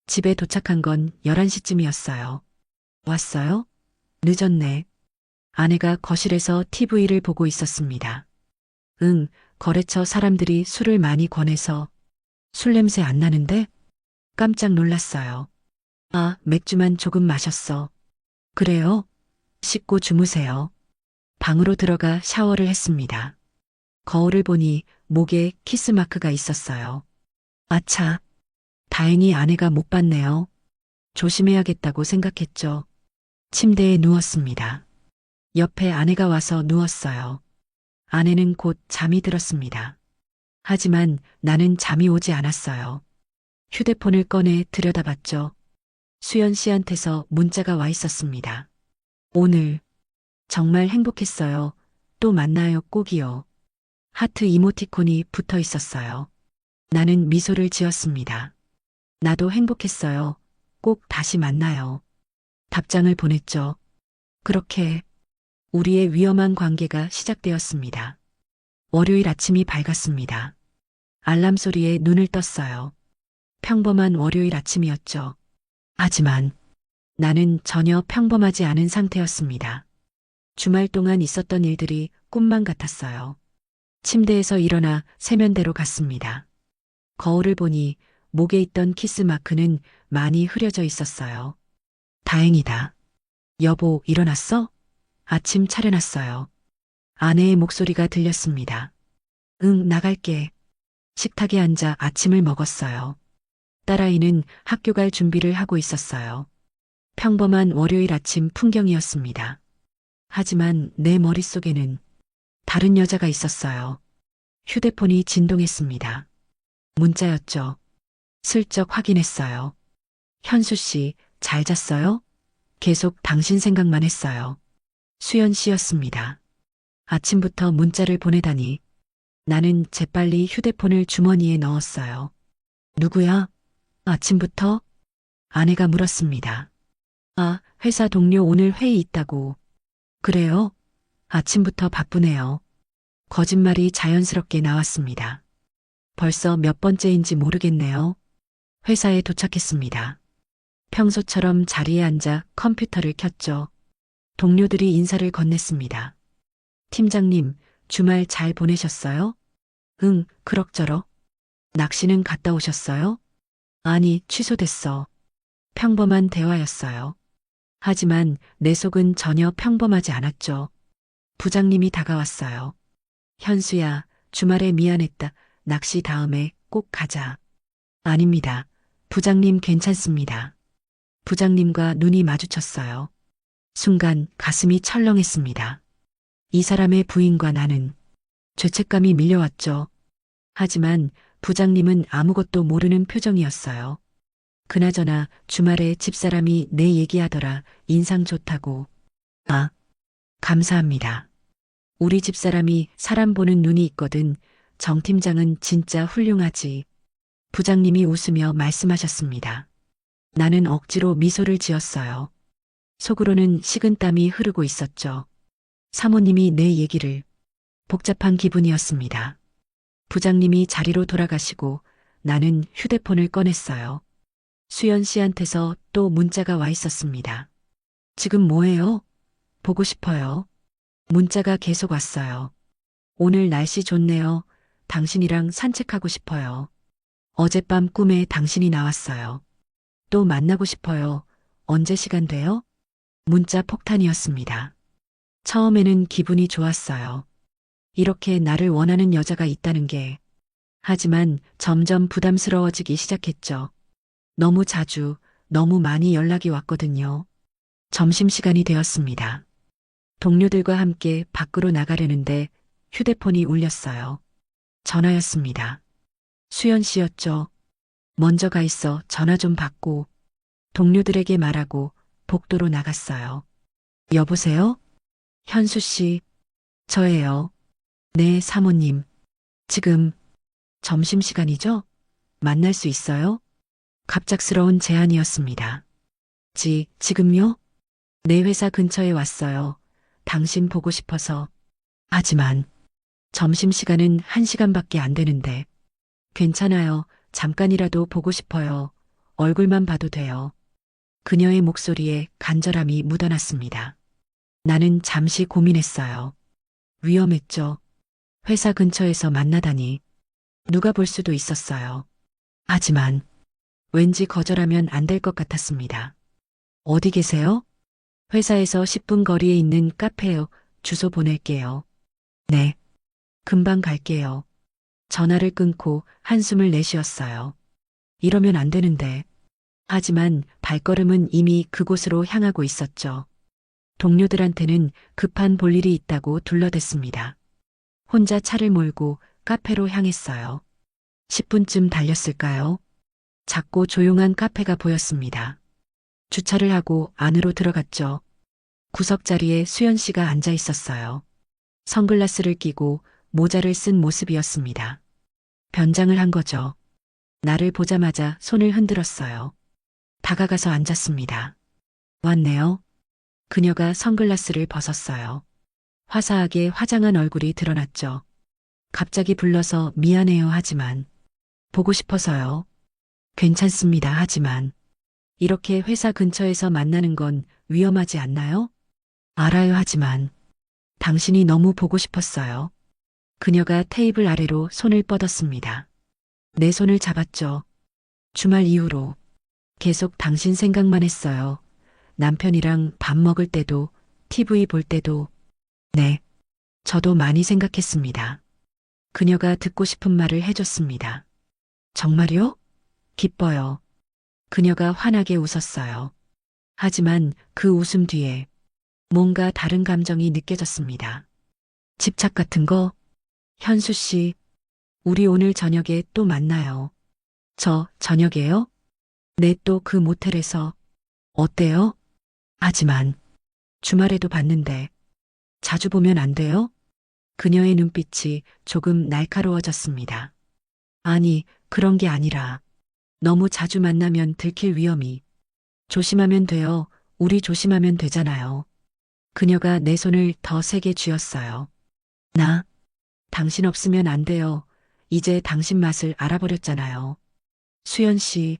집에 도착한 건 11시쯤이었어요. 왔어요? 늦었네. 아내가 거실에서 TV를 보고 있었습니다. 응, 거래처 사람들이 술을 많이 권해서 술 냄새 안 나는데? 깜짝 놀랐어요. 아, 맥주만 조금 마셨어. 그래요? 씻고 주무세요. 방으로 들어가 샤워를 했습니다. 거울을 보니 목에 키스 마크가 있었어요. 아차. 다행히 아내가 못 봤네요. 조심해야겠다고 생각했죠. 침대에 누웠습니다. 옆에 아내가 와서 누웠어요. 아내는 곧 잠이 들었습니다. 하지만 나는 잠이 오지 않았어요. 휴대폰을 꺼내 들여다봤죠. 수연 씨한테서 문자가 와 있었습니다. 오늘 정말 행복했어요. 또 만나요, 꼭이요. 하트 이모티콘이 붙어 있었어요. 나는 미소를 지었습니다. 나도 행복했어요. 꼭 다시 만나요. 답장을 보냈죠. 그렇게 우리의 위험한 관계가 시작되었습니다. 월요일 아침이 밝았습니다. 알람 소리에 눈을 떴어요. 평범한 월요일 아침이었죠. 하지만 나는 전혀 평범하지 않은 상태였습니다. 주말 동안 있었던 일들이 꿈만 같았어요. 침대에서 일어나 세면대로 갔습니다. 거울을 보니 목에 있던 키스 마크는 많이 흐려져 있었어요. 다행이다. 여보, 일어났어? 아침 차려놨어요. 아내의 목소리가 들렸습니다. 응, 나갈게. 식탁에 앉아 아침을 먹었어요. 딸아이는 학교 갈 준비를 하고 있었어요. 평범한 월요일 아침 풍경이었습니다. 하지만 내 머릿속에는 다른 여자가 있었어요. 휴대폰이 진동했습니다. 문자였죠. 슬쩍 확인했어요. 현수 씨, 잘 잤어요? 계속 당신 생각만 했어요. 수연 씨였습니다. 아침부터 문자를 보내다니. 나는 재빨리 휴대폰을 주머니에 넣었어요. 누구야? 아침부터? 아내가 물었습니다. 아, 회사 동료 오늘 회의 있다고. 그래요? 아침부터 바쁘네요. 거짓말이 자연스럽게 나왔습니다. 벌써 몇 번째인지 모르겠네요. 회사에 도착했습니다. 평소처럼 자리에 앉아 컴퓨터를 켰죠. 동료들이 인사를 건넸습니다. 팀장님, 주말 잘 보내셨어요? 응, 그럭저럭. 낚시는 갔다 오셨어요? 아니, 취소됐어. 평범한 대화였어요. 하지만 내 속은 전혀 평범하지 않았죠. 부장님이 다가왔어요. 현수야, 주말에 미안했다. 낚시 다음에 꼭 가자. 아닙니다. 부장님 괜찮습니다. 부장님과 눈이 마주쳤어요. 순간 가슴이 철렁했습니다. 이 사람의 부인과 나는 죄책감이 밀려왔죠. 하지만 부장님은 아무것도 모르는 표정이었어요. 그나저나 주말에 집사람이 내 얘기하더라. 인상 좋다고. 아, 감사합니다. 우리 집사람이 사람 보는 눈이 있거든. 정 팀장은 진짜 훌륭하지. 부장님이 웃으며 말씀하셨습니다. 나는 억지로 미소를 지었어요. 속으로는 식은땀이 흐르고 있었죠. 사모님이 내 얘기를. 복잡한 기분이었습니다. 부장님이 자리로 돌아가시고 나는 휴대폰을 꺼냈어요. 수연 씨한테서 또 문자가 와 있었습니다. 지금 뭐해요? 보고 싶어요. 문자가 계속 왔어요. 오늘 날씨 좋네요. 당신이랑 산책하고 싶어요. 어젯밤 꿈에 당신이 나왔어요. 또 만나고 싶어요. 언제 시간 돼요? 문자 폭탄이었습니다. 처음에는 기분이 좋았어요. 이렇게 나를 원하는 여자가 있다는 게. 하지만 점점 부담스러워지기 시작했죠. 너무 자주, 너무 많이 연락이 왔거든요. 점심시간이 되었습니다. 동료들과 함께 밖으로 나가려는데 휴대폰이 울렸어요. 전화였습니다. 수연 씨였죠. 먼저 가 있어 전화 좀 받고 동료들에게 말하고 복도로 나갔어요. 여보세요? 현수 씨, 저예요. 네, 사모님. 지금 점심시간이죠? 만날 수 있어요? 갑작스러운 제안이었습니다. 지금요? 내 회사 근처에 왔어요. 당신 보고 싶어서. 하지만 점심시간은 1시간밖에 안 되는데. 괜찮아요. 잠깐이라도 보고 싶어요. 얼굴만 봐도 돼요. 그녀의 목소리에 간절함이 묻어났습니다. 나는 잠시 고민했어요. 위험했죠. 회사 근처에서 만나다니. 누가 볼 수도 있었어요. 하지만 왠지 거절하면 안 될 것 같았습니다. 어디 계세요? 회사에서 10분 거리에 있는 카페요. 주소 보낼게요. 네. 금방 갈게요. 전화를 끊고 한숨을 내쉬었어요. 이러면 안 되는데. 하지만 발걸음은 이미 그곳으로 향하고 있었죠. 동료들한테는 급한 볼일이 있다고 둘러댔습니다. 혼자 차를 몰고 카페로 향했어요. 10분쯤 달렸을까요? 작고 조용한 카페가 보였습니다. 주차를 하고 안으로 들어갔죠. 구석자리에 수연 씨가 앉아 있었어요. 선글라스를 끼고 모자를 쓴 모습이었습니다. 변장을 한 거죠. 나를 보자마자 손을 흔들었어요. 다가가서 앉았습니다. 왔네요. 그녀가 선글라스를 벗었어요. 화사하게 화장한 얼굴이 드러났죠. 갑자기 불러서 미안해요 하지만 보고 싶어서요. 괜찮습니다 하지만 이렇게 회사 근처에서 만나는 건 위험하지 않나요? 알아요 하지만 당신이 너무 보고 싶었어요. 그녀가 테이블 아래로 손을 뻗었습니다. 내 손을 잡았죠. 주말 이후로 계속 당신 생각만 했어요. 남편이랑 밥 먹을 때도, TV 볼 때도. 네, 저도 많이 생각했습니다. 그녀가 듣고 싶은 말을 해줬습니다. 정말요? 기뻐요. 그녀가 환하게 웃었어요. 하지만 그 웃음 뒤에 뭔가 다른 감정이 느껴졌습니다. 집착 같은 거? 현수 씨, 우리 오늘 저녁에 또 만나요. 저녁에요? 네, 또 그 모텔에서. 어때요? 하지만 주말에도 봤는데 자주 보면 안 돼요? 그녀의 눈빛이 조금 날카로워졌습니다. 아니, 그런 게 아니라 너무 자주 만나면 들킬 위험이. 조심하면 돼요. 우리 조심하면 되잖아요. 그녀가 내 손을 더 세게 쥐었어요. 당신 없으면 안 돼요. 이제 당신 맛을 알아버렸잖아요. 수연 씨,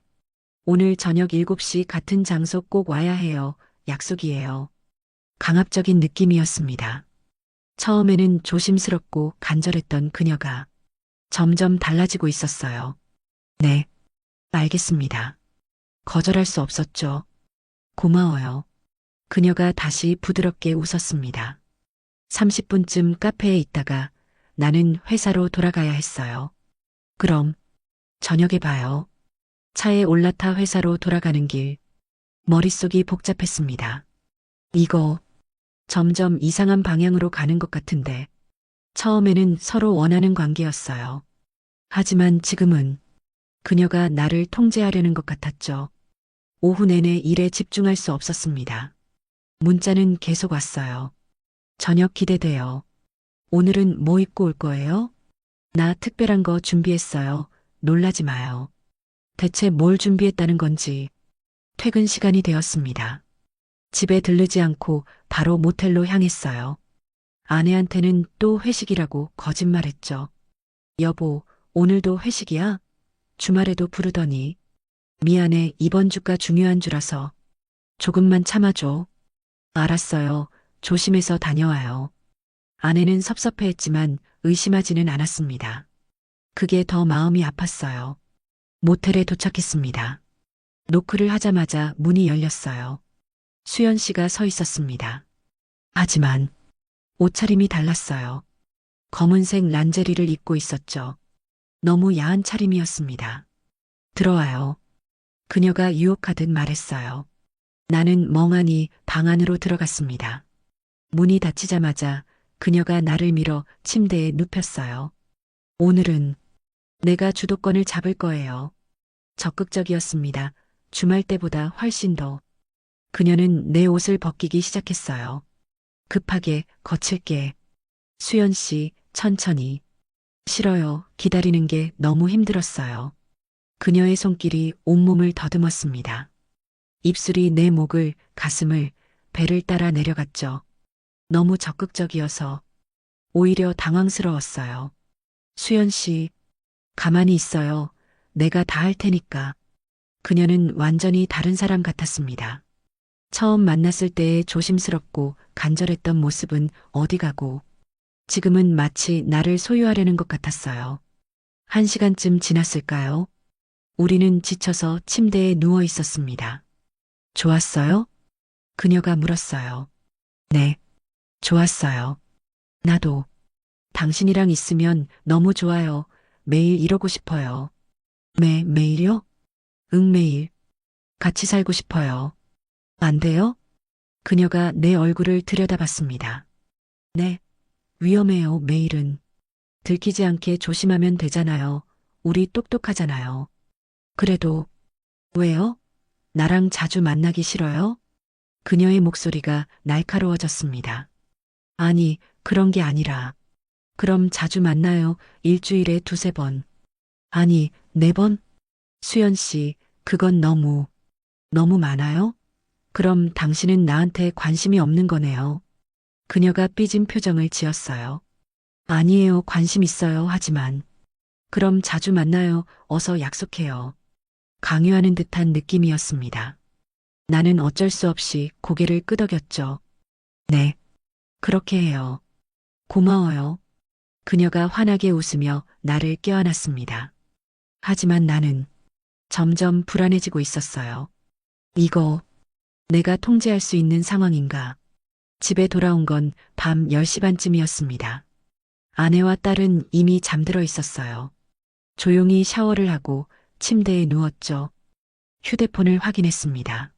오늘 저녁 7시 같은 장소 꼭 와야 해요. 약속이에요. 강압적인 느낌이었습니다. 처음에는 조심스럽고 간절했던 그녀가 점점 달라지고 있었어요. 네, 알겠습니다. 거절할 수 없었죠. 고마워요. 그녀가 다시 부드럽게 웃었습니다. 30분쯤 카페에 있다가 나는 회사로 돌아가야 했어요. 그럼 저녁에 봐요. 차에 올라타 회사로 돌아가는 길. 머릿속이 복잡했습니다. 이거 점점 이상한 방향으로 가는 것 같은데 처음에는 서로 원하는 관계였어요. 하지만 지금은 그녀가 나를 통제하려는 것 같았죠. 오후 내내 일에 집중할 수 없었습니다. 문자는 계속 왔어요. 저녁 기대돼요. 오늘은 뭐 입고 올 거예요? 나 특별한 거 준비했어요. 놀라지 마요. 대체 뭘 준비했다는 건지. 퇴근 시간이 되었습니다. 집에 들르지 않고 바로 모텔로 향했어요. 아내한테는 또 회식이라고 거짓말했죠. 여보, 오늘도 회식이야? 주말에도 부르더니. 미안해, 이번 주가 중요한 주라서. 조금만 참아줘. 알았어요. 조심해서 다녀와요. 아내는 섭섭해했지만 의심하지는 않았습니다. 그게 더 마음이 아팠어요. 모텔에 도착했습니다. 노크를 하자마자 문이 열렸어요. 수연 씨가 서 있었습니다. 하지만 옷차림이 달랐어요. 검은색 란제리를 입고 있었죠. 너무 야한 차림이었습니다. 들어와요. 그녀가 유혹하듯 말했어요. 나는 멍하니 방 안으로 들어갔습니다. 문이 닫히자마자 그녀가 나를 밀어 침대에 눕혔어요. 오늘은 내가 주도권을 잡을 거예요. 적극적이었습니다. 주말 때보다 훨씬 더. 그녀는 내 옷을 벗기기 시작했어요. 급하게, 거칠게. 수연 씨, 천천히. 싫어요. 기다리는 게 너무 힘들었어요. 그녀의 손길이 온몸을 더듬었습니다. 입술이 내 목을, 가슴을, 배를 따라 내려갔죠. 너무 적극적이어서 오히려 당황스러웠어요. 수연 씨, 가만히 있어요. 내가 다 할 테니까. 그녀는 완전히 다른 사람 같았습니다. 처음 만났을 때의 조심스럽고 간절했던 모습은 어디 가고 지금은 마치 나를 소유하려는 것 같았어요. 1시간쯤 지났을까요? 우리는 지쳐서 침대에 누워 있었습니다. 좋았어요? 그녀가 물었어요. 네, 좋았어요. 나도. 당신이랑 있으면 너무 좋아요. 매일 이러고 싶어요. 매일요? 응, 매일. 같이 살고 싶어요. 안 돼요? 그녀가 내 얼굴을 들여다봤습니다. 네, 위험해요, 매일은. 들키지 않게 조심하면 되잖아요. 우리 똑똑하잖아요. 그래도, 왜요? 나랑 자주 만나기 싫어요? 그녀의 목소리가 날카로워졌습니다. 아니, 그런 게 아니라. 그럼 자주 만나요. 일주일에 2~3번. 아니, 4번? 수연 씨, 그건 너무 많아요? 그럼 당신은 나한테 관심이 없는 거네요. 그녀가 삐진 표정을 지었어요. 아니에요, 관심 있어요. 하지만. 그럼 자주 만나요. 어서 약속해요. 강요하는 듯한 느낌이었습니다. 나는 어쩔 수 없이 고개를 끄덕였죠. 네, 그렇게 해요. 고마워요. 그녀가 환하게 웃으며 나를 껴안았습니다. 하지만 나는 점점 불안해지고 있었어요. 이거 내가 통제할 수 있는 상황인가? 집에 돌아온 건 밤 10시 반쯤이었습니다. 아내와 딸은 이미 잠들어 있었어요. 조용히 샤워를 하고 침대에 누웠죠. 휴대폰을 확인했습니다.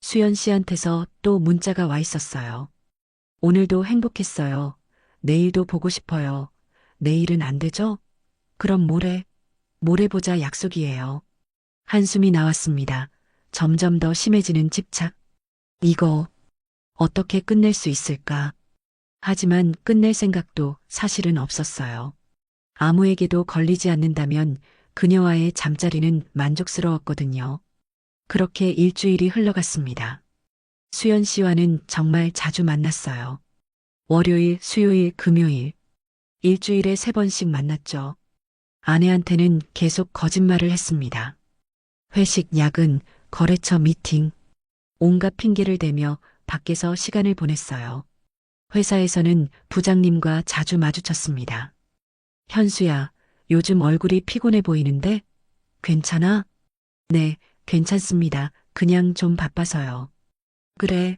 수연 씨한테서 또 문자가 와 있었어요. 오늘도 행복했어요. 내일도 보고 싶어요. 내일은 안 되죠? 그럼 모레 보자 약속이에요. 한숨이 나왔습니다. 점점 더 심해지는 집착. 이거 어떻게 끝낼 수 있을까? 하지만 끝낼 생각도 사실은 없었어요. 아무에게도 걸리지 않는다면 그녀와의 잠자리는 만족스러웠거든요. 그렇게 일주일이 흘러갔습니다. 수연 씨와는 정말 자주 만났어요. 월요일, 수요일, 금요일. 일주일에 3번씩 만났죠. 아내한테는 계속 거짓말을 했습니다. 회식, 야근, 거래처 미팅. 온갖 핑계를 대며 밖에서 시간을 보냈어요. 회사에서는 부장님과 자주 마주쳤습니다. 현수야, 요즘 얼굴이 피곤해 보이는데? 괜찮아? 네, 괜찮습니다. 그냥 좀 바빠서요. 그래,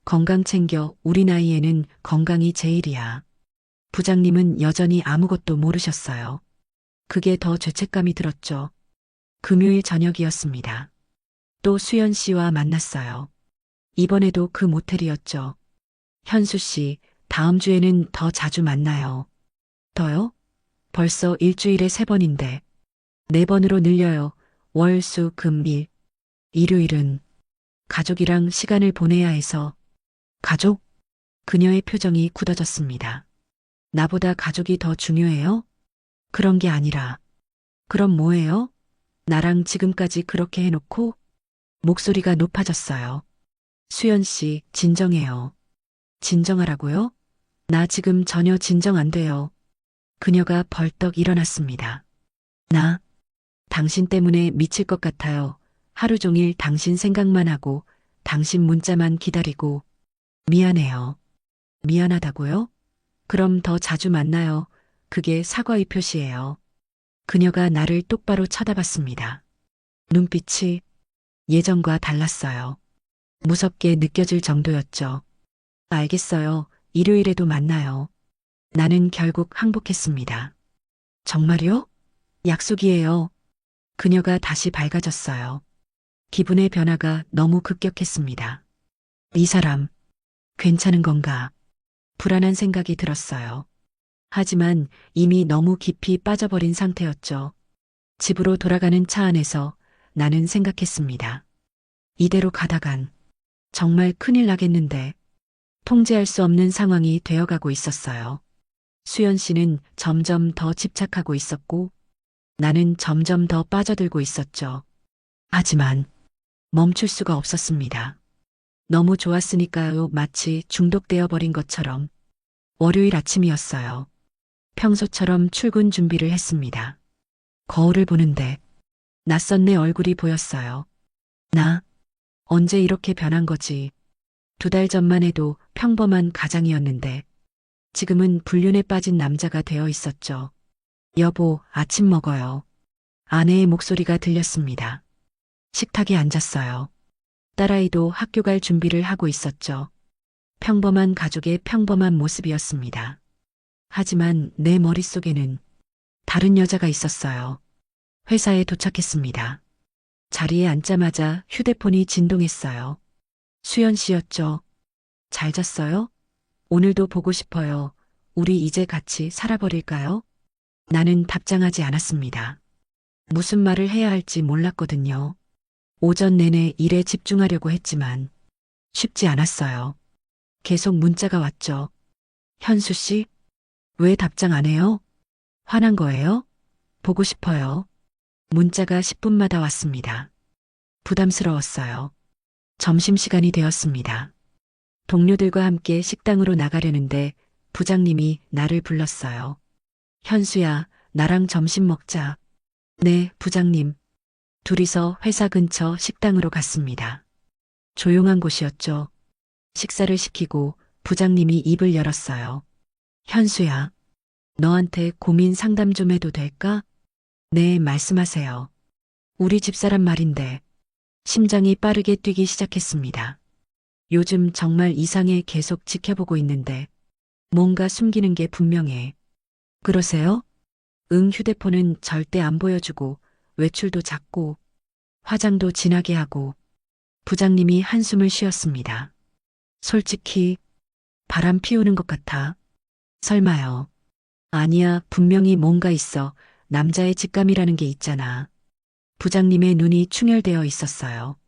건강 챙겨. 우리 나이에는 건강이 제일이야. 부장님은 여전히 아무것도 모르셨어요. 그게 더 죄책감이 들었죠. 금요일 저녁이었습니다. 또 수연 씨와 만났어요. 이번에도 그 모텔이었죠. 현수 씨, 다음 주에는 더 자주 만나요. 더요? 벌써 일주일에 3번인데. 4번으로 늘려요. 월, 수, 금, 일. 일요일은 가족이랑 시간을 보내야 해서. 가족? 그녀의 표정이 굳어졌습니다. 나보다 가족이 더 중요해요? 그런 게 아니라. 그럼 뭐예요? 나랑 지금까지 그렇게 해놓고? 목소리가 높아졌어요. 수연 씨, 진정해요. 진정하라고요? 나 지금 전혀 진정 안 돼요. 그녀가 벌떡 일어났습니다. 나, 당신 때문에 미칠 것 같아요. 하루 종일 당신 생각만 하고, 당신 문자만 기다리고. 미안해요. 미안하다고요? 그럼 더 자주 만나요. 그게 사과의 표시예요. 그녀가 나를 똑바로 쳐다봤습니다. 눈빛이 예전과 달랐어요. 무섭게 느껴질 정도였죠. 알겠어요. 일요일에도 만나요. 나는 결국 항복했습니다. 정말요? 약속이에요. 그녀가 다시 밝아졌어요. 기분의 변화가 너무 급격했습니다. 이 사람, 괜찮은 건가? 불안한 생각이 들었어요. 하지만 이미 너무 깊이 빠져버린 상태였죠. 집으로 돌아가는 차 안에서 나는 생각했습니다. 이대로 가다간 정말 큰일 나겠는데 통제할 수 없는 상황이 되어가고 있었어요. 수연 씨는 점점 더 집착하고 있었고 나는 점점 더 빠져들고 있었죠. 하지만 멈출 수가 없었습니다. 너무 좋았으니까요. 마치 중독되어 버린 것처럼. 월요일 아침이었어요. 평소처럼 출근 준비를 했습니다. 거울을 보는데 낯선 내 얼굴이 보였어요. 나 언제 이렇게 변한 거지? 2달 전만 해도 평범한 가장이었는데 지금은 불륜에 빠진 남자가 되어 있었죠. 여보, 아침 먹어요. 아내의 목소리가 들렸습니다. 식탁에 앉았어요. 딸아이도 학교 갈 준비를 하고 있었죠. 평범한 가족의 평범한 모습이었습니다. 하지만 내 머릿속에는 다른 여자가 있었어요. 회사에 도착했습니다. 자리에 앉자마자 휴대폰이 진동했어요. 수연 씨였죠. 잘 잤어요? 오늘도 보고 싶어요. 우리 이제 같이 살아버릴까요? 나는 답장하지 않았습니다. 무슨 말을 해야 할지 몰랐거든요. 오전 내내 일에 집중하려고 했지만 쉽지 않았어요. 계속 문자가 왔죠. 현수 씨, 왜 답장 안 해요? 화난 거예요? 보고 싶어요. 문자가 10분마다 왔습니다. 부담스러웠어요. 점심시간이 되었습니다. 동료들과 함께 식당으로 나가려는데 부장님이 나를 불렀어요. 현수야, 나랑 점심 먹자. 네, 부장님. 둘이서 회사 근처 식당으로 갔습니다. 조용한 곳이었죠. 식사를 시키고 부장님이 입을 열었어요. 현수야, 너한테 고민 상담 좀 해도 될까? 네, 말씀하세요. 우리 집사람 말인데 심장이 빠르게 뛰기 시작했습니다. 요즘 정말 이상해. 계속 지켜보고 있는데 뭔가 숨기는 게 분명해. 그러세요? 응. 휴대폰은 절대 안 보여주고 외출도 작고 화장도 진하게 하고. 부장님이 한숨을 쉬었습니다. 솔직히 바람 피우는 것 같아. 설마요. 아니야, 분명히 뭔가 있어. 남자의 직감이라는 게 있잖아. 부장님의 눈이 충혈되어 있었어요.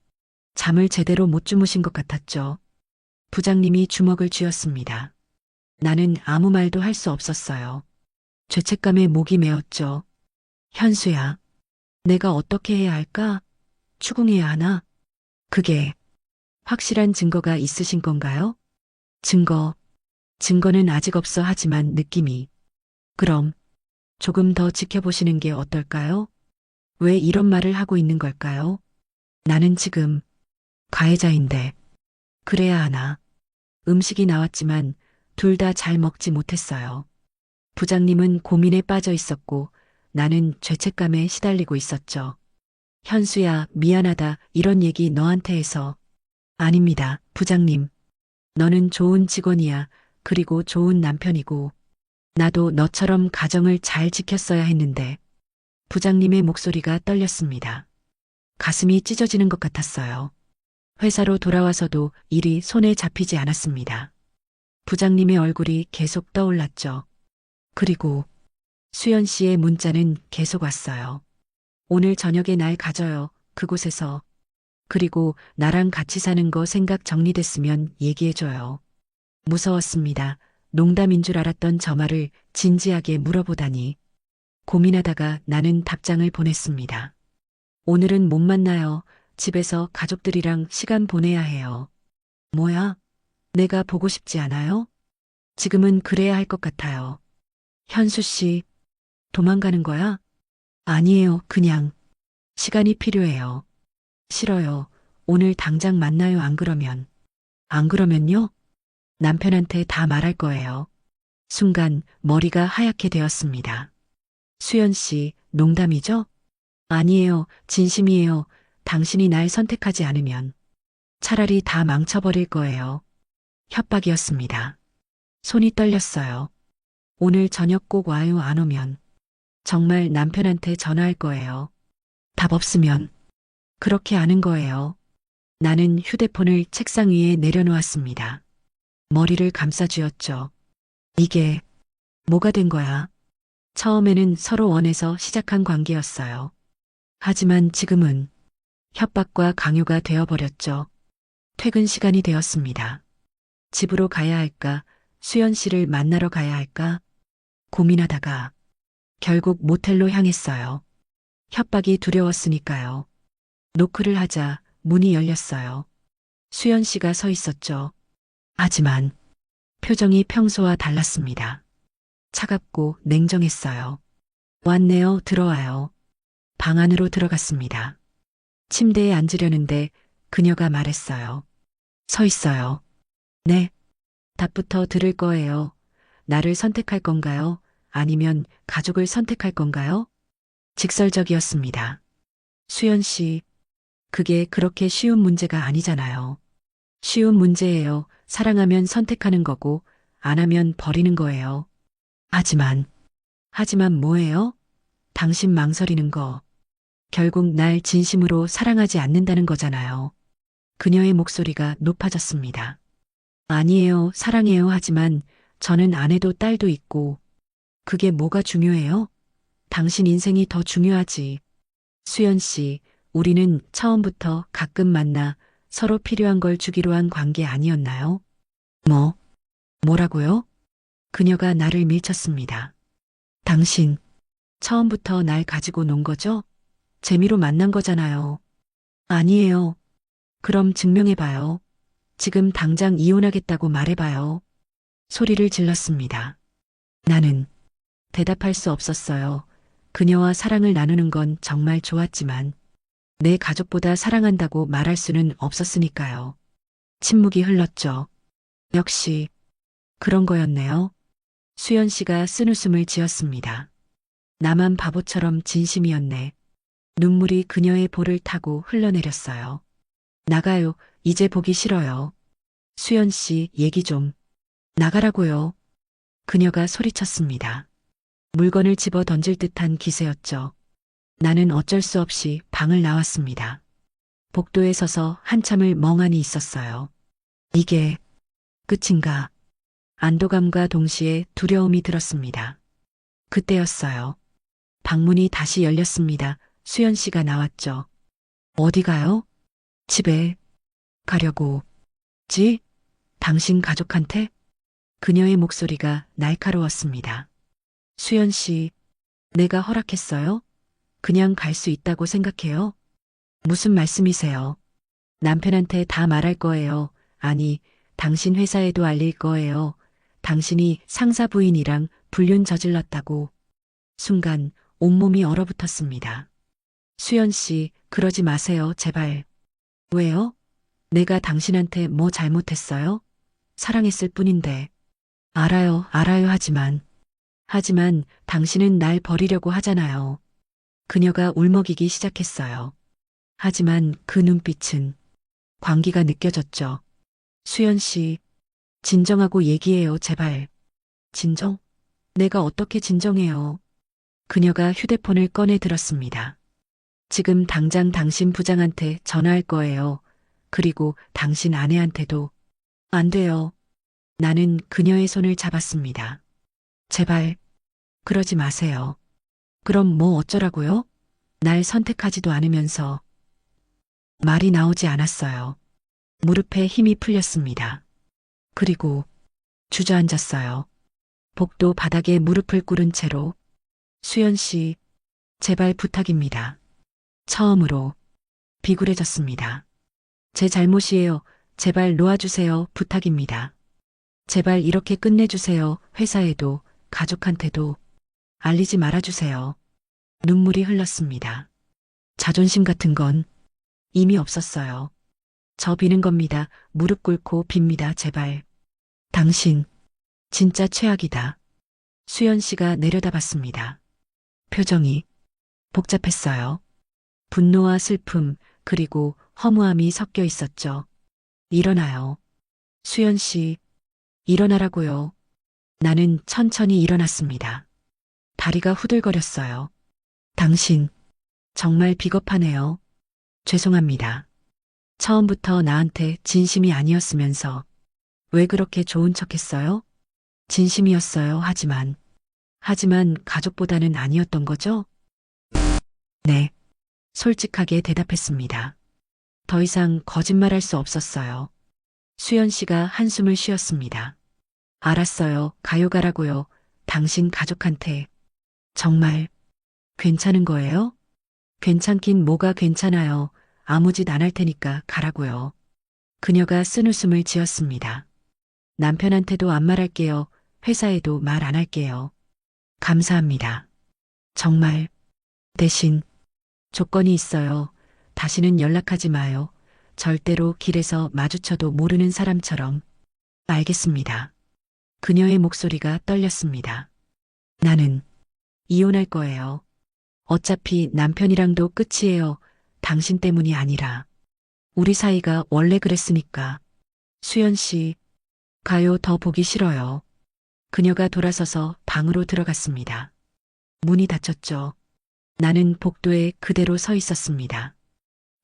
잠을 제대로 못 주무신 것 같았죠. 부장님이 주먹을 쥐었습니다. 나는 아무 말도 할 수 없었어요. 죄책감에 목이 메었죠. 현수야, 내가 어떻게 해야 할까? 추궁해야 하나? 그게 확실한 증거가 있으신 건가요? 증거는 아직 없어. 하지만 느낌이. 그럼 조금 더 지켜보시는 게 어떨까요? 왜 이런 말을 하고 있는 걸까요? 나는 지금 가해자인데 그래야 하나? 음식이 나왔지만 둘 다 잘 먹지 못했어요. 부장님은 고민에 빠져 있었고 나는 죄책감에 시달리고 있었죠. 현수야, 미안하다. 이런 얘기 너한테 해서. 아닙니다, 부장님. 너는 좋은 직원이야. 그리고 좋은 남편이고 나도 너처럼 가정을 잘 지켰어야 했는데. 부장님의 목소리가 떨렸습니다. 가슴이 찢어지는 것 같았어요. 회사로 돌아와서도 일이 손에 잡히지 않았습니다. 부장님의 얼굴이 계속 떠올랐죠. 그리고 수연 씨의 문자는 계속 왔어요. 오늘 저녁에 날 가져요. 그곳에서. 그리고 나랑 같이 사는 거 생각 정리됐으면 얘기해줘요. 무서웠습니다. 농담인 줄 알았던 저 말을 진지하게 물어보다니. 고민하다가 나는 답장을 보냈습니다. 오늘은 못 만나요. 집에서 가족들이랑 시간 보내야 해요. 뭐야? 내가 보고 싶지 않아요? 지금은 그래야 할 것 같아요. 현수 씨, 도망가는 거야? 아니에요. 그냥 시간이 필요해요. 싫어요. 오늘 당장 만나요. 안 그러면. 안 그러면요? 남편한테 다 말할 거예요. 순간 머리가 하얗게 되었습니다. 수연 씨, 농담이죠? 아니에요. 진심이에요. 당신이 날 선택하지 않으면 차라리 다 망쳐버릴 거예요. 협박이었습니다. 손이 떨렸어요. 오늘 저녁 꼭 와요. 안 오면 정말 남편한테 전화할 거예요. 답 없으면 그렇게 아는 거예요. 나는 휴대폰을 책상 위에 내려놓았습니다. 머리를 감싸쥐었죠. 이게 뭐가 된 거야? 처음에는 서로 원해서 시작한 관계였어요. 하지만 지금은 협박과 강요가 되어버렸죠. 퇴근 시간이 되었습니다. 집으로 가야 할까? 수연 씨를 만나러 가야 할까? 고민하다가 결국 모텔로 향했어요. 협박이 두려웠으니까요. 노크를 하자 문이 열렸어요. 수연 씨가 서 있었죠. 하지만 표정이 평소와 달랐습니다. 차갑고 냉정했어요. 왔네요. 들어와요. 방 안으로 들어갔습니다. 침대에 앉으려는데 그녀가 말했어요. 서 있어요. 네. 답부터 들을 거예요. 나를 선택할 건가요? 아니면 가족을 선택할 건가요? 직설적이었습니다. 수연 씨, 그게 그렇게 쉬운 문제가 아니잖아요. 쉬운 문제예요. 사랑하면 선택하는 거고, 안 하면 버리는 거예요. 하지만 뭐예요? 당신 망설이는 거. 결국 날 진심으로 사랑하지 않는다는 거잖아요. 그녀의 목소리가 높아졌습니다. 아니에요. 사랑해요. 하지만 저는 아내도 딸도 있고, 그게 뭐가 중요해요? 당신 인생이 더 중요하지. 수연 씨, 우리는 처음부터 가끔 만나 서로 필요한 걸 주기로 한 관계 아니었나요? 뭐라고요? 그녀가 나를 밀쳤습니다. 당신, 처음부터 날 가지고 논 거죠? 재미로 만난 거잖아요. 아니에요. 그럼 증명해봐요. 지금 당장 이혼하겠다고 말해봐요. 소리를 질렀습니다. 나는 대답할 수 없었어요. 그녀와 사랑을 나누는 건 정말 좋았지만 내 가족보다 사랑한다고 말할 수는 없었으니까요. 침묵이 흘렀죠. 역시 그런 거였네요. 수연 씨가 쓴웃음을 지었습니다. 나만 바보처럼 진심이었네. 눈물이 그녀의 볼을 타고 흘러내렸어요. 나가요. 이제 보기 싫어요. 수연 씨, 얘기 좀. 나가라고요. 그녀가 소리쳤습니다. 물건을 집어 던질 듯한 기세였죠. 나는 어쩔 수 없이 방을 나왔습니다. 복도에 서서 한참을 멍하니 있었어요. 이게 끝인가? 안도감과 동시에 두려움이 들었습니다. 그때였어요. 방문이 다시 열렸습니다. 수연 씨가 나왔죠. 어디 가요? 집에 가려고. 지? 당신 가족한테? 그녀의 목소리가 날카로웠습니다. 수연 씨, 내가 허락했어요? 그냥 갈 수 있다고 생각해요? 무슨 말씀이세요? 남편한테 다 말할 거예요. 아니, 당신 회사에도 알릴 거예요. 당신이 상사 부인이랑 불륜 저질렀다고. 순간 온몸이 얼어붙었습니다. 수연 씨, 그러지 마세요, 제발. 왜요? 내가 당신한테 뭐 잘못했어요? 사랑했을 뿐인데. 알아요, 하지만 당신은 날 버리려고 하잖아요. 그녀가 울먹이기 시작했어요. 하지만 그 눈빛은 광기가 느껴졌죠. 수연 씨, 진정하고 얘기해요, 제발. 진정? 내가 어떻게 진정해요? 그녀가 휴대폰을 꺼내 들었습니다. 지금 당장 당신 부장한테 전화할 거예요. 그리고 당신 아내한테도. 안 돼요. 나는 그녀의 손을 잡았습니다. 제발, 그러지 마세요. 그럼 뭐 어쩌라고요? 날 선택하지도 않으면서. 말이 나오지 않았어요. 무릎에 힘이 풀렸습니다. 그리고 주저앉았어요. 복도 바닥에 무릎을 꿇은 채로. 수연 씨, 제발 부탁입니다. 처음으로 비굴해졌습니다. 제 잘못이에요. 제발 놓아주세요. 부탁입니다. 제발 이렇게 끝내주세요. 회사에도, 가족한테도. 알리지 말아주세요. 눈물이 흘렀습니다. 자존심 같은 건 이미 없었어요. 저 비는 겁니다. 무릎 꿇고 빕니다. 제발. 당신, 진짜 최악이다. 수연 씨가 내려다봤습니다. 표정이 복잡했어요. 분노와 슬픔, 그리고 허무함이 섞여 있었죠. 일어나요. 수연 씨, 일어나라고요. 나는 천천히 일어났습니다. 다리가 후들거렸어요. 당신, 정말 비겁하네요. 죄송합니다. 처음부터 나한테 진심이 아니었으면서 왜 그렇게 좋은 척 했어요? 진심이었어요. 하지만 가족보다는 아니었던 거죠? 네. 솔직하게 대답했습니다. 더 이상 거짓말할 수 없었어요. 수연 씨가 한숨을 쉬었습니다. 알았어요. 가요 가라고요. 당신 가족한테. 정말 괜찮은 거예요? 괜찮긴 뭐가 괜찮아요. 아무 짓 안 할 테니까 가라고요. 그녀가 쓴웃음을 지었습니다. 남편한테도 안 말할게요. 회사에도 말 안 할게요. 감사합니다. 정말. 대신 조건이 있어요. 다시는 연락하지 마요. 절대로 길에서 마주쳐도 모르는 사람처럼. 알겠습니다. 그녀의 목소리가 떨렸습니다. 나는 이혼할 거예요. 어차피 남편이랑도 끝이에요. 당신 때문이 아니라. 우리 사이가 원래 그랬으니까. 수연 씨, 가요. 더 보기 싫어요. 그녀가 돌아서서 방으로 들어갔습니다. 문이 닫혔죠. 나는 복도에 그대로 서 있었습니다.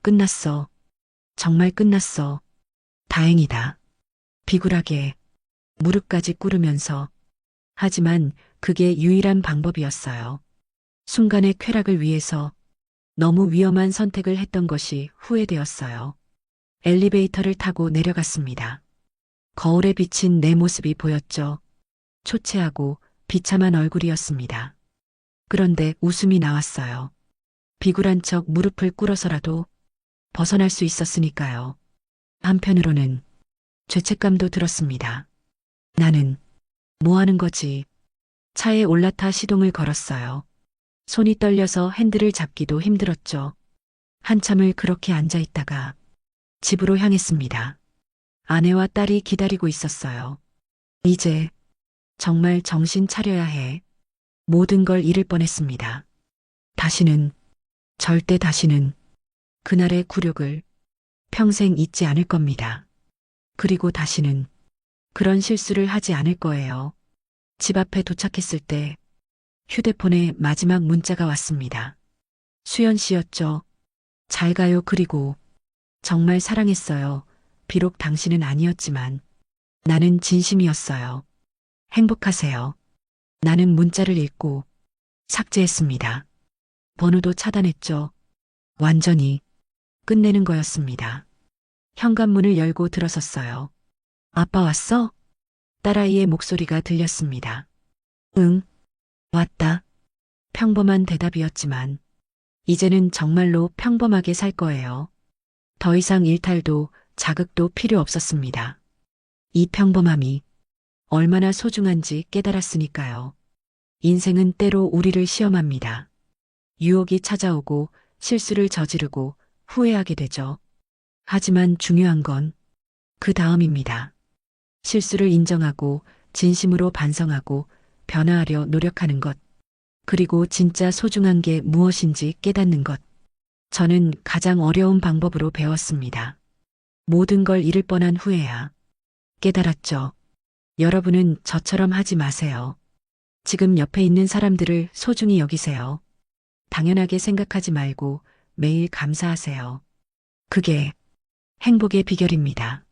끝났어. 정말 끝났어. 다행이다. 비굴하게 무릎까지 꿇으면서. 하지만 그게 유일한 방법이었어요. 순간의 쾌락을 위해서 너무 위험한 선택을 했던 것이 후회되었어요. 엘리베이터를 타고 내려갔습니다. 거울에 비친 내 모습이 보였죠. 초췌하고 비참한 얼굴이었습니다. 그런데 웃음이 나왔어요. 비굴한 척 무릎을 꿇어서라도 벗어날 수 있었으니까요. 한편으로는 죄책감도 들었습니다. 나는 뭐 하는 거지? 차에 올라타 시동을 걸었어요. 손이 떨려서 핸들을 잡기도 힘들었죠. 한참을 그렇게 앉아 있다가 집으로 향했습니다. 아내와 딸이 기다리고 있었어요. 이제 정말 정신 차려야 해. 모든 걸 잃을 뻔했습니다. 절대 다시는 그날의 굴욕을 평생 잊지 않을 겁니다. 그리고 다시는 그런 실수를 하지 않을 거예요. 집 앞에 도착했을 때 휴대폰에 마지막 문자가 왔습니다. 수연 씨였죠. 잘 가요. 그리고 정말 사랑했어요. 비록 당신은 아니었지만 나는 진심이었어요. 행복하세요. 나는 문자를 읽고 삭제했습니다. 번호도 차단했죠. 완전히 끝내는 거였습니다. 현관문을 열고 들어섰어요. 아빠 왔어? 딸아이의 목소리가 들렸습니다. 응, 왔다. 평범한 대답이었지만 이제는 정말로 평범하게 살 거예요. 더 이상 일탈도 자극도 필요 없었습니다. 이 평범함이 얼마나 소중한지 깨달았으니까요. 인생은 때로 우리를 시험합니다. 유혹이 찾아오고 실수를 저지르고 후회하게 되죠. 하지만 중요한 건 그 다음입니다. 실수를 인정하고 진심으로 반성하고 변화하려 노력하는 것. 그리고 진짜 소중한 게 무엇인지 깨닫는 것. 저는 가장 어려운 방법으로 배웠습니다. 모든 걸 잃을 뻔한 후에야 깨달았죠. 여러분은 저처럼 하지 마세요. 지금 옆에 있는 사람들을 소중히 여기세요. 당연하게 생각하지 말고 매일 감사하세요. 그게 행복의 비결입니다.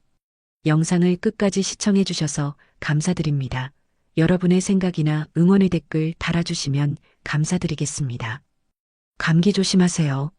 영상을 끝까지 시청해 주셔서 감사드립니다. 여러분의 생각이나 응원의 댓글 달아주시면 감사드리겠습니다. 감기 조심하세요.